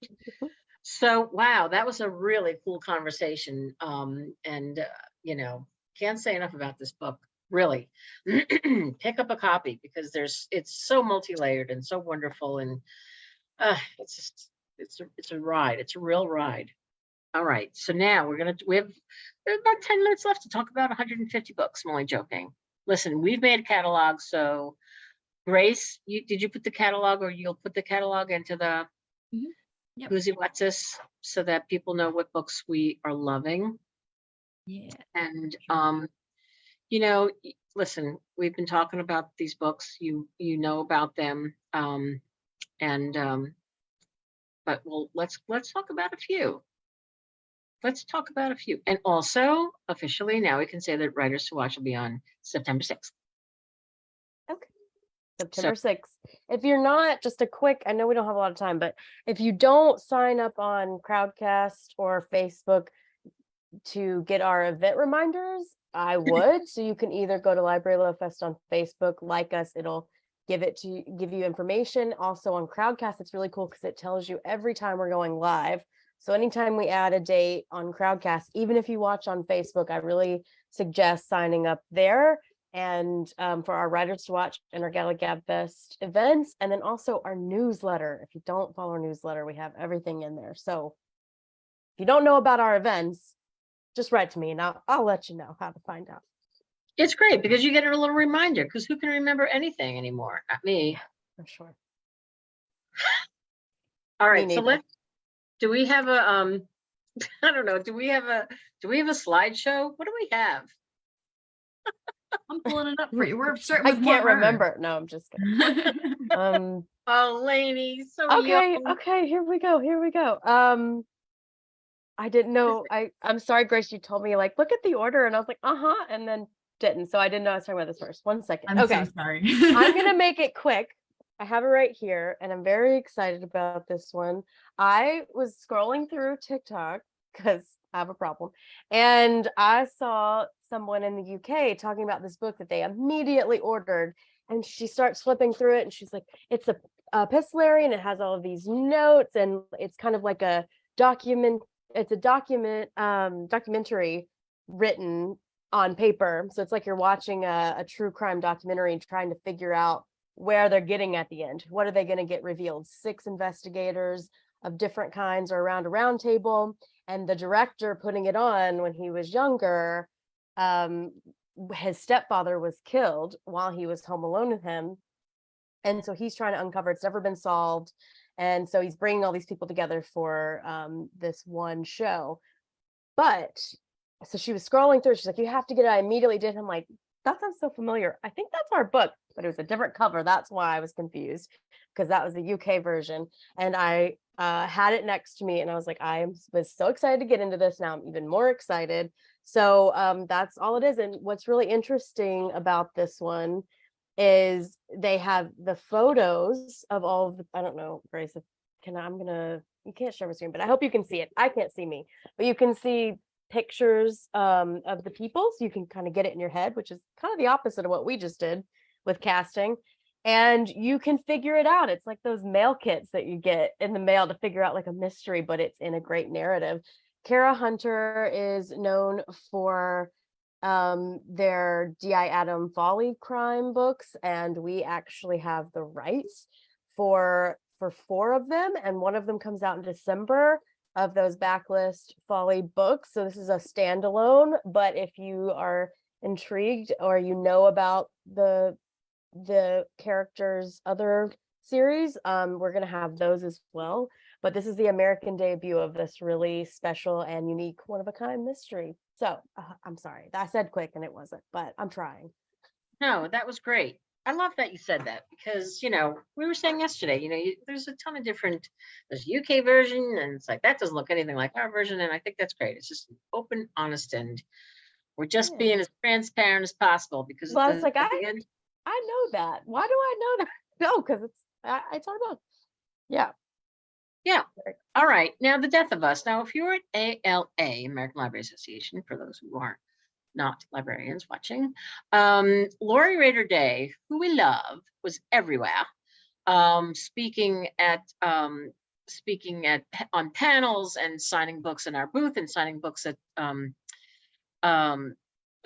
So, wow, that was a really cool conversation. You know, can't say enough about this book. Really, pick up a copy because it's so multi-layered and so wonderful, and it's just, it's a ride. It's a real ride. All right, so now there's about 10 minutes left to talk about 150 books. I'm only joking. Listen, we've made a catalog, so Grace, did you put the catalog, or you'll put the catalog into the Mhm. Yep. Who's What's This, so that people know what books we are loving. Yeah. And Sure. listen, we've been talking about these books. You know about them. And but let's talk about a few. Let's talk about a few. And also, officially, now we can say that Writers to Watch will be on September 6th. Okay. So September 6th. If you're not, just a quick, I know we don't have a lot of time, but if you don't sign up on Crowdcast or Facebook to get our event reminders, I would. So you can either go to Library Love Fest on Facebook, like us, it'll give you information. Also on Crowdcast, it's really cool because it tells you every time we're going live. So anytime we add a date on Crowdcast, even if you watch on Facebook, I really suggest signing up there. And for our Writers to Watch and our Galley Gab Fest events, and then also our newsletter. If you don't follow our newsletter, we have everything in there. So if you don't know about our events, just write to me and I'll let you know how to find out. it's great because you get a little reminder, because who can remember anything anymore? Not me. For sure. All Me right, so neither. do we have a I don't know, do we have a slideshow? What do we have? I'm pulling it up for you. We're starting I with more can't murder. remember. No, I'm just kidding. Oh, Lainey, so Okay, young. okay, here we go. I didn't know. I'm sorry, Grace, you told me like look at the order, and I was like, uh-huh, and then didn't. So I didn't know I was talking about this first. 1 second. I'm Okay. so sorry. I'm gonna make it quick. I have it right here, and I'm very excited about this one. I was scrolling through TikTok because I have a problem, and I saw someone in the UK talking about this book that they immediately ordered, and she starts flipping through it, and she's like, "It's a epistolary, and it has all of these notes, and it's kind of like a document. It's a documentary written on paper, so it's like you're watching a true crime documentary and trying to figure out where they're getting at the end. What are they going to get revealed? 6 investigators of different kinds are around a round table, and the director putting it on when he was younger, his stepfather was killed while he was home alone with him, and so he's trying to uncover, it's never been solved, and so he's bringing all these people together for this one show. But so she was scrolling through, she's like, you have to get it. I immediately did. I'm like, that sounds so familiar. I think that's our book, but it was a different cover. That's why I was confused, because that was the UK version. And I had it next to me, and I was like, was so excited to get into this. Now I'm even more excited. So that's all it is. And what's really interesting about this one is they have the photos of all of the, I don't know, Grace, you can't share my screen, but I hope you can see it. I can't see me, but you can see pictures of the people, so you can kind of get it in your head, which is kind of the opposite of what we just did with casting, and you can figure it out. It's like those mail kits that you get in the mail to figure out like a mystery, but it's in a great narrative. Kara Hunter is known for their D.I. Adam Foley crime books, and we actually have the rights for 4 of them, and one of them comes out in December, of those backlist Folly books. So this is a standalone, but if you are intrigued or you know about the characters' other series, we're going to have those as well. But this is the American debut of this really special and unique one-of-a-kind mystery. So I'm sorry, I said quick and it wasn't, but I'm trying. No, that was great. I love that you said that, because we were saying yesterday, there's a ton of there's a UK version, and it's like that doesn't look anything like our version, and I think that's great. It's just open, honest, and we're just being as transparent as possible, because well, I was like, at the end, I know that. Why do I know that? No, because it's our book. Yeah. All right, now The Death of Us. Now, if you're at ALA, American Library Association, for those who aren't not librarians watching, Laurie Rader Day, who we love, was everywhere, speaking at speaking on panels and signing books in our booth and signing books at um,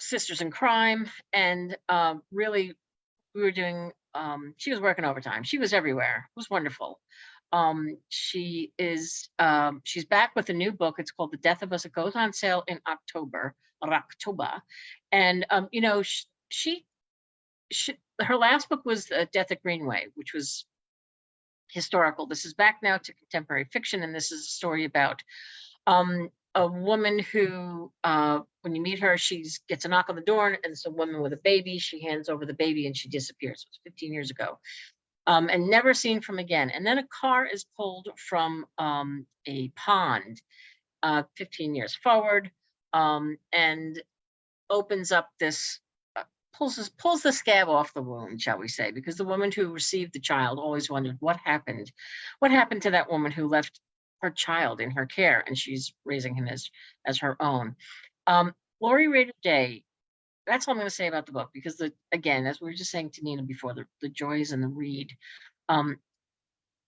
Sisters in Crime. And really, we were doing, she was working overtime. She was everywhere. It was wonderful. She's back with a new book. It's called The Death of Us. It goes on sale in October. And, you know, her last book was Death at Greenway, which was historical. This is back now to contemporary fiction. And this is a story about a woman who, when you meet her, she gets a knock on the door, and it's a woman with a baby. She hands over the baby and she disappears. It was 15 years ago, and never seen from again. And then a car is pulled from a pond 15 years forward, and opens up this, pulls the scab off the wound, shall we say, because the woman who received the child always wondered what happened to that woman who left her child in her care, and she's raising him as her own. Lori Rader Day, that's all I'm going to say about the book, because again, as we were just saying to Nina before, the joys in the read.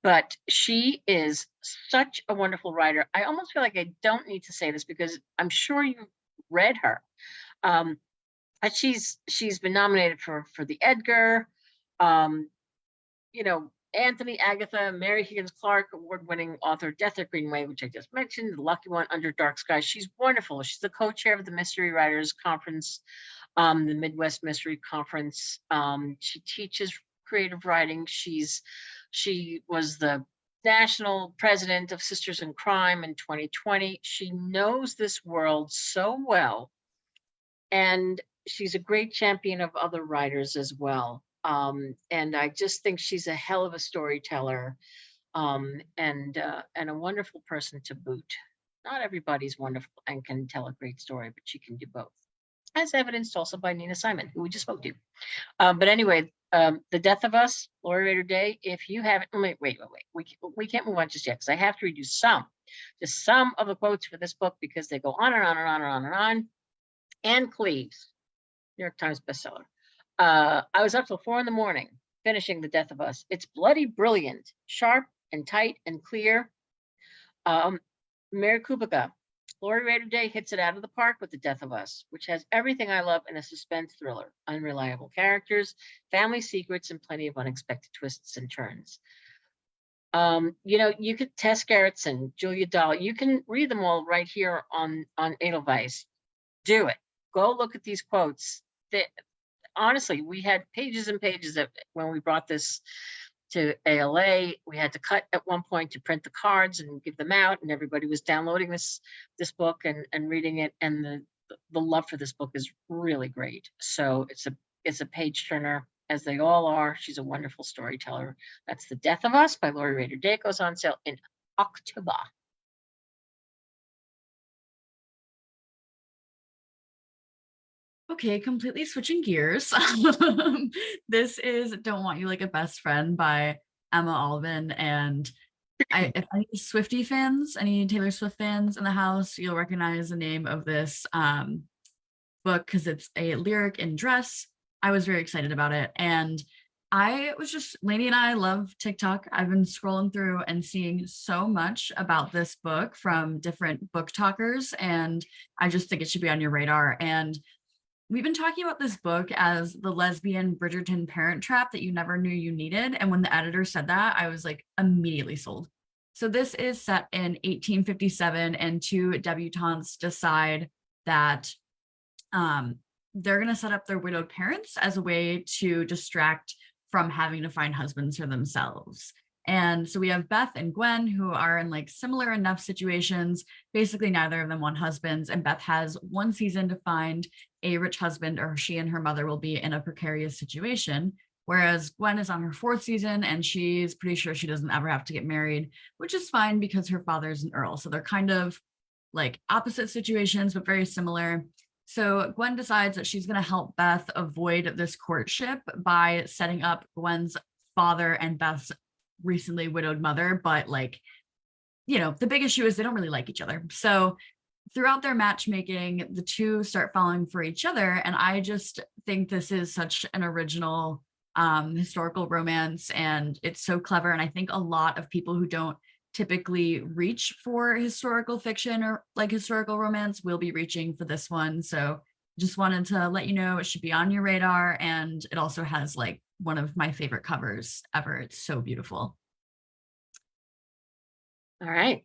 But she is such a wonderful writer. I almost feel like I don't need to say this because I'm sure you've read her. She's been nominated for the Edgar, you know, Anthony Agatha, Mary Higgins Clark, award-winning author, Death at Greenway, which I just mentioned, The Lucky One, Under Dark Skies. She's wonderful. She's the co-chair of the Mystery Writers Conference, the Midwest Mystery Conference. She teaches creative writing. She was the national president of Sisters in Crime in 2020. She knows this world so well, and she's a great champion of other writers as well. And I just think she's a hell of a storyteller, and a wonderful person to boot. Not everybody's wonderful and can tell a great story, but she can do both, as evidenced also by Nina Simon, who we just spoke to. But anyway, The Death of Us, Lori Rader Day. If you haven't, wait. We can't move on just yet, because I have to read you just some of the quotes for this book, because they go on and on and on and on and on. Anne Cleves, New York Times bestseller. I was up till 4 a.m. finishing The Death of Us. It's bloody brilliant, sharp and tight and clear. Mary Kubica, Lori Rader Day hits it out of the park with The Death of Us, which has everything I love in a suspense thriller: unreliable characters, family secrets, and plenty of unexpected twists and turns. You know, you could Tess Gerritsen, Julia Dahl, you can read them all right here on Edelweiss. Do it. Go look at these quotes. Honestly, we had pages and pages when we brought this to ALA. We had to cut at one point to print the cards and give them out, and everybody was downloading this book and reading it. And the love for this book is really great. So it's a page turner, as they all are. She's a wonderful storyteller. That's The Death of Us by Lori Rader Day. It goes on sale in October. Okay, completely switching gears. This is Don't Want You Like a Best Friend by Emma Alvin. And if any Swiftie fans, any Taylor Swift fans in the house, you'll recognize the name of this book, because it's a lyric in dress. I was very excited about it. And I was just, Lainey and I love TikTok. I've been scrolling through and seeing so much about this book from different book talkers. And I just think it should be on your radar. And we've been talking about this book as the lesbian Bridgerton parent trap that you never knew you needed. And when the editor said that, I was like immediately sold. So this is set in 1857, and two debutantes decide that they're going to set up their widowed parents as a way to distract from having to find husbands for themselves. And so we have Beth and Gwen, who are in like similar enough situations. Basically, neither of them want husbands, and Beth has one season to find a rich husband, or she and her mother will be in a precarious situation. Whereas Gwen is on her 4th season, and she's pretty sure she doesn't ever have to get married, which is fine because her father's an earl. So they're kind of like opposite situations, but very similar. So Gwen decides that she's going to help Beth avoid this courtship by setting up Gwen's father and Beth's recently widowed mother. But like, you know, the big issue is they don't really like each other. So throughout their matchmaking, the two start falling for each other. And I just think this is such an original historical romance, and it's so clever. And I think a lot of people who don't typically reach for historical fiction or like historical romance will be reaching for this one. So just wanted to let you know it should be on your radar. And it also has like one of my favorite covers ever. It's so beautiful. All right.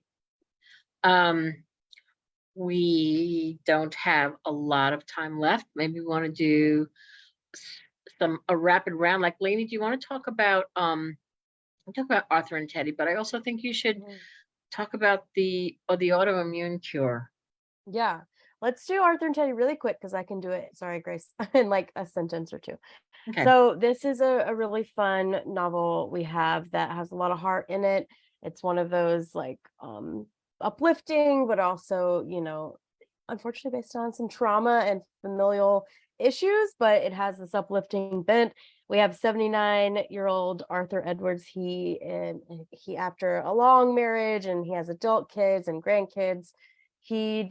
We don't have a lot of time left. Maybe we want to do a rapid round. Like, Lainey, do you want to talk about Arthur and Teddy? But I also think you should talk about the autoimmune cure. Yeah. Let's do Arthur and Teddy really quick because I can do it. Sorry, Grace, in like a sentence or two. Okay. So this is a really fun novel we have that has a lot of heart in it. It's one of those like uplifting, but also, you know, unfortunately based on some trauma and familial issues, but it has this uplifting bent. We have 79-year-old Arthur Edwards. He after a long marriage and he has adult kids and grandkids, he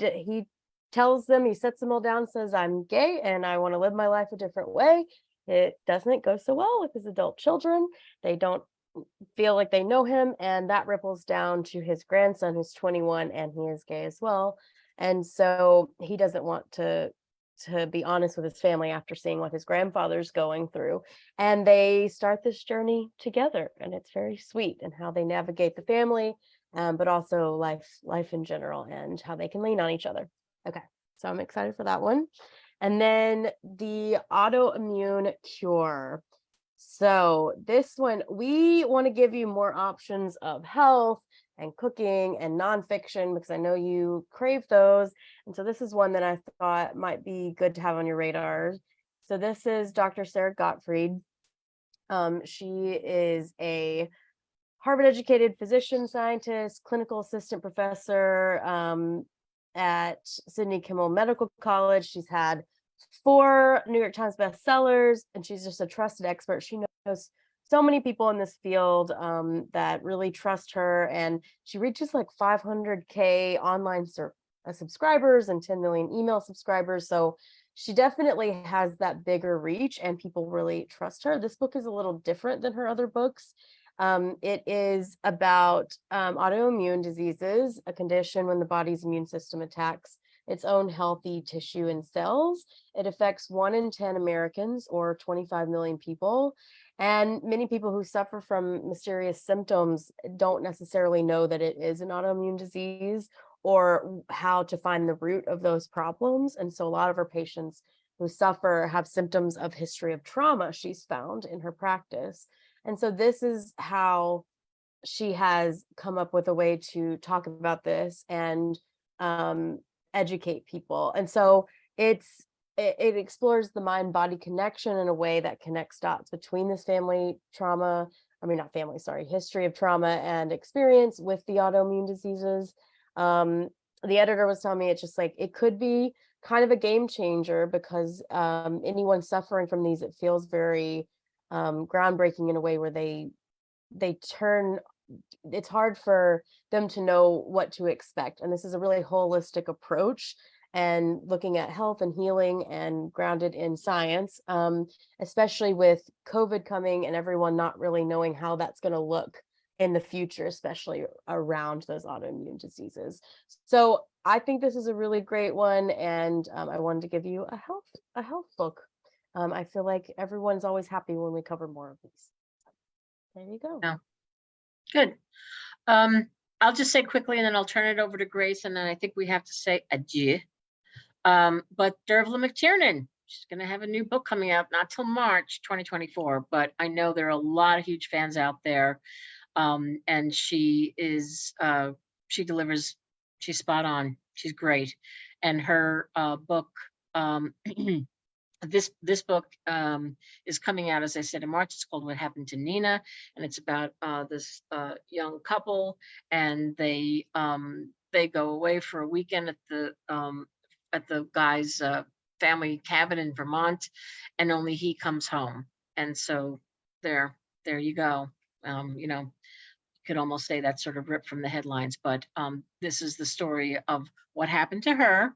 tells them, he sets them all down, says, I'm gay and I want to live my life a different way. It doesn't go so well with his adult children. They don't feel like they know him, and that ripples down to his grandson who's 21 and he is gay as well. And so he doesn't want to be honest with his family after seeing what his grandfather's going through, and they start this journey together, and it's very sweet and how they navigate the family, but also life in general and how they can lean on each other. Okay, so I'm excited for that one. And then the autoimmune cure. So this one, we want to give you more options of health and cooking and nonfiction because I know you crave those. And so this is one that I thought might be good to have on your radar. So this is Dr. Sarah Gottfried. She is a Harvard-educated physician, scientist, clinical assistant professor at Sidney Kimmel Medical College. She's had 4 New York Times bestsellers, and she's just a trusted expert. She knows so many people in this field that really trust her, and she reaches like 500K online subscribers and 10 million email subscribers. So she definitely has that bigger reach, and people really trust her. This book is a little different than her other books. It is about autoimmune diseases, a condition when the body's immune system attacks its own healthy tissue and cells. It affects 1 in 10 Americans, or 25 million people. And many people who suffer from mysterious symptoms don't necessarily know that it is an autoimmune disease or how to find the root of those problems. And so a lot of her patients who suffer have symptoms of history of trauma she's found in her practice. And so this is how she has come up with a way to talk about this and educate people. And so it explores the mind-body connection in a way that connects dots between this history of trauma and experience with the autoimmune diseases. The editor was telling me it's just like, it could be kind of a game changer because anyone suffering from these, it feels very groundbreaking in a way where it's hard for them to know what to expect. And this is a really holistic approach and looking at health and healing and grounded in science, especially with COVID coming and everyone not really knowing how that's going to look in the future, especially around those autoimmune diseases. So I think this is a really great one. And I wanted to give you a health book. I feel like everyone's always happy when we cover more of these. There you go. Yeah. Good. I'll just say quickly, and then I'll turn it over to Grace, and then I think we have to say adieu. But Dervla McTiernan, she's going to have a new book coming out, not till March 2024, but I know there are a lot of huge fans out there. And she delivers, she's spot on. She's great. And her book, this book is coming out, as I said, in March. It's called What Happened to Nina, and it's about this young couple, and they go away for a weekend at the guy's family cabin in Vermont, and only he comes home. And so there you go. You could almost say that's sort of ripped from the headlines, but this is the story of what happened to her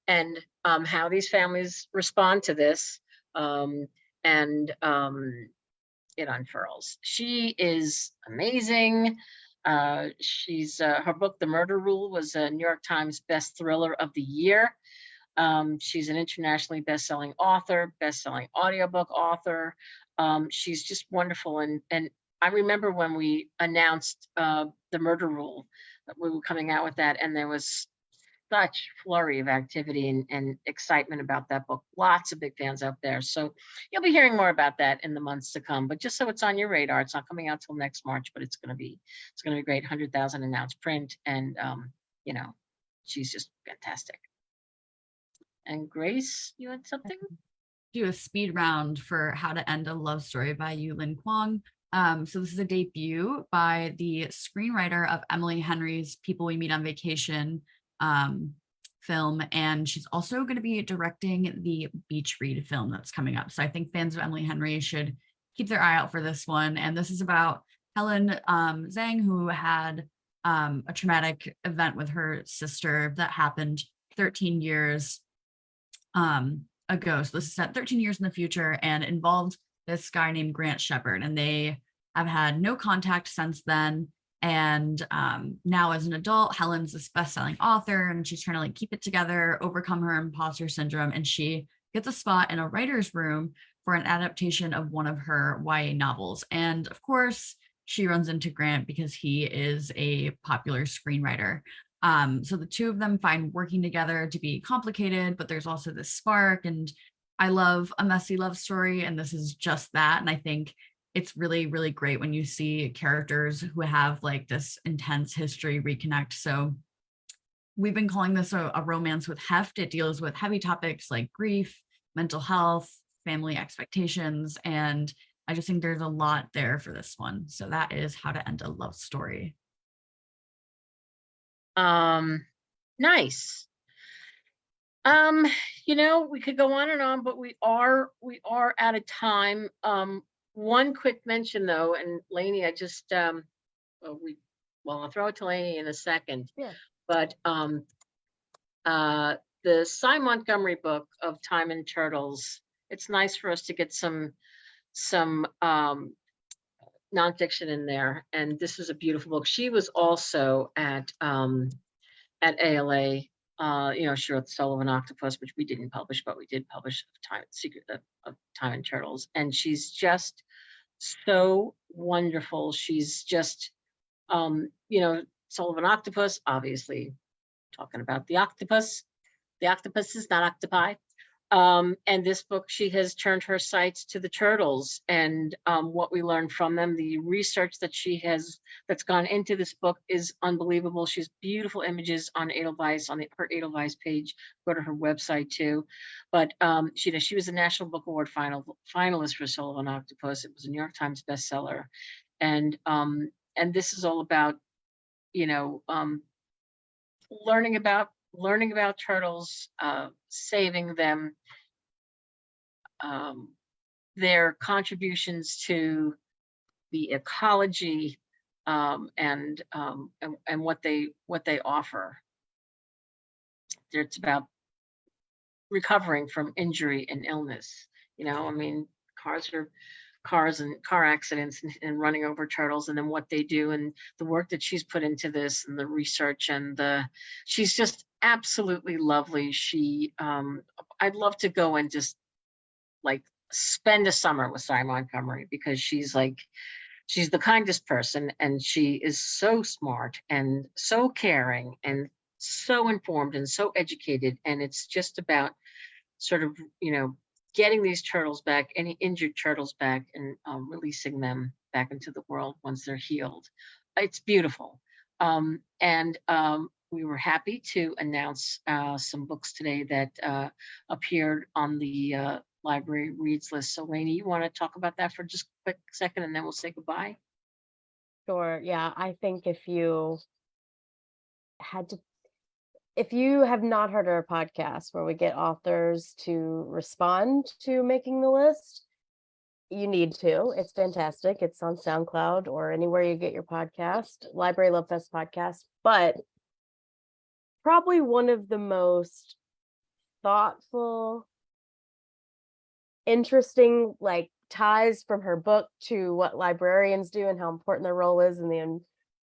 and how these families respond to this, and it unfurls. She is amazing. She's her book, The Murder Rule, was a New York Times best thriller of the year. She's an internationally best-selling author, best-selling audiobook author. She's just wonderful. And I remember when we announced The Murder Rule, that we were coming out with that, and there was such flurry of activity and excitement about that book. Lots of big fans out there. So you'll be hearing more about that in the months to come. But just so it's on your radar, it's not coming out till next March, but it's gonna be great. 100,000 announced print, and you know, she's just fantastic. And Grace, you had something? Do a speed round for How to End a Love Story by Yulin Kwong. So this is a debut by the screenwriter of Emily Henry's People We Meet on Vacation film, and she's also going to be directing the Beach Read film that's coming up. So I think fans of Emily Henry should keep their eye out for this one. And this is about Helen Zhang, who had a traumatic event with her sister that happened 13 years ago. So this is set 13 years in the future and involved this guy named Grant Shepard, and they have had no contact since then. And now as an adult, Helen's this best-selling author, and she's trying to like keep it together, overcome her imposter syndrome, and she gets a spot in a writer's room for an adaptation of one of her YA novels. And of course, she runs into Grant because he is a popular screenwriter. So the two of them find working together to be complicated, but there's also this spark. And I love a messy love story, and this is just that. And I think it's really, really great when you see characters who have like this intense history reconnect. So we've been calling this a romance with heft. It deals with heavy topics like grief, mental health, family expectations, and I just think there's a lot there for this one. So that is How to End a Love Story. Nice. We could go on and on, but we are out of time. One quick mention though, and Lainey, I just I'll throw it to Lainey in a second. Yeah. But the Cy Montgomery book of Time and Turtles, it's nice for us to get some nonfiction in there. And this is a beautiful book. She was also at ALA. She wrote The Soul of an Octopus, which we didn't publish, but we did publish Secret of Time and Turtles. And she's just so wonderful. She's just, Soul of an Octopus, obviously talking about the octopus. The octopus is not octopi. And this book, she has turned her sights to the turtles and what we learned from them. The research that's gone into this book is unbelievable. She has beautiful images on Edelweiss, on her Edelweiss page. Go to her website too. But she was a National Book Award finalist for Soul of an Octopus. It was a New York Times bestseller, and this is all about learning about turtles, saving them, their contributions to the ecology, and what they offer. It's about recovering from injury and illness. Cars and car accidents and running over turtles, and then what they do and the work that she's put into this and the research, and she's just absolutely lovely. I'd love to go and just like spend a summer with Cy Montgomery, because she's the kindest person, and she is so smart and so caring and so informed and so educated. And it's just about sort of, getting these turtles back, any injured turtles back, and releasing them back into the world once they're healed. It's beautiful. And we were happy to announce some books today that appeared on the library reads list. So Lainey, you want to talk about that for just a quick second, and then we'll say goodbye? Sure. Yeah. I think if you have not heard our podcast where we get authors to respond to making the list, you need to. It's fantastic. It's on SoundCloud or anywhere you get your podcast, Library Love Fest podcast. But probably one of the most thoughtful, interesting ties from her book to what librarians do and how important their role is in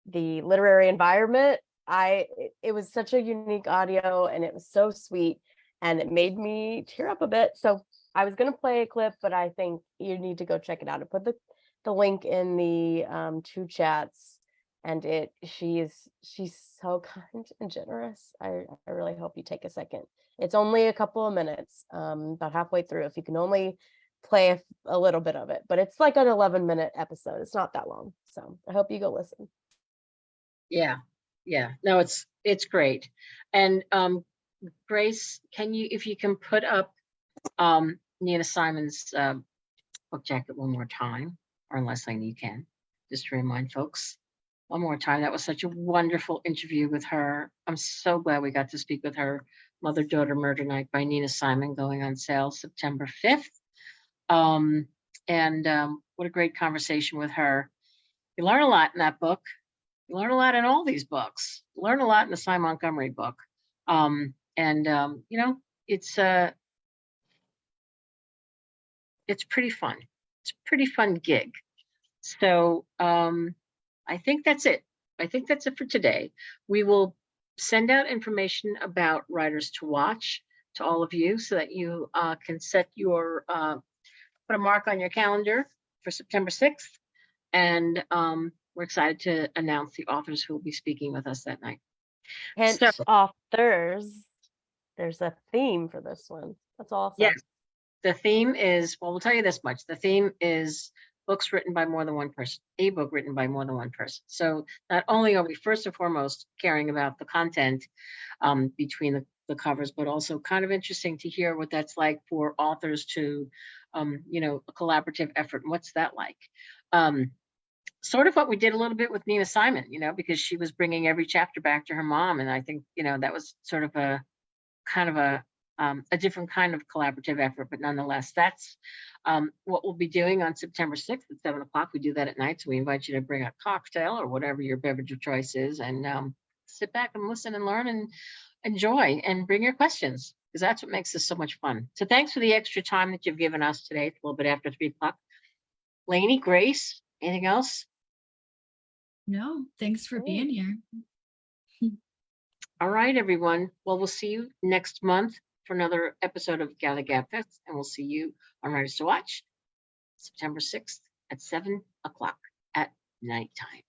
the literary environment. It was such a unique audio, and it was so sweet, and it made me tear up a bit. So I was gonna play a clip, but I think you need to go check it out. I put the link in the 2 chats, and she's so kind and generous. I really hope you take a second. It's only a couple of minutes, about halfway through, if you can only play a little bit of it, but it's like an 11-minute episode. It's not that long, so I hope you go listen. Yeah. No, it's great. And Grace, if you can put up Nina Simon's book jacket one more time, or unless Lane, you can, just to remind folks one more time. That was such a wonderful interview with her. I'm so glad we got to speak with her. Mother Daughter Murder Night by Nina Simon, going on sale September 5th. What a great conversation with her. You learn a lot in that book. You learn a lot in all these books. You learn a lot in the Cy Montgomery book. It's pretty fun. It's a pretty fun gig. So I think that's it. I think that's it for today. We will send out information about Writers to Watch to all of you, so that you can set your put a mark on your calendar for September 6th. And we're excited to announce the authors who will be speaking with us that night. Hint, So, authors, there's a theme for this one. That's awesome. yes, the theme is, well, we'll tell you this much. The theme is books written by more than one person, a book written by more than one person. So not only are we first and foremost caring about the content between the covers, but also kind of interesting to hear what that's like for authors to, a collaborative effort. And what's that like? Sort of what we did a little bit with Nina Simon, because she was bringing every chapter back to her mom. And I think, that was sort of a kind of a different kind of collaborative effort, but nonetheless, that's what we'll be doing on September 6th at 7 o'clock. We do that at night. So we invite you to bring a cocktail or whatever your beverage of choice is, and sit back and listen and learn and enjoy, and bring your questions, because that's what makes this so much fun. So thanks for the extra time that you've given us today. It's a little bit after 3 o'clock. Lainey, Grace, anything else? No, thanks for being here. All right, everyone. Well, we'll see you next month for another episode of Galley Gabfest, and we'll see you on Writers to Watch September 6th at 7 o'clock at nighttime.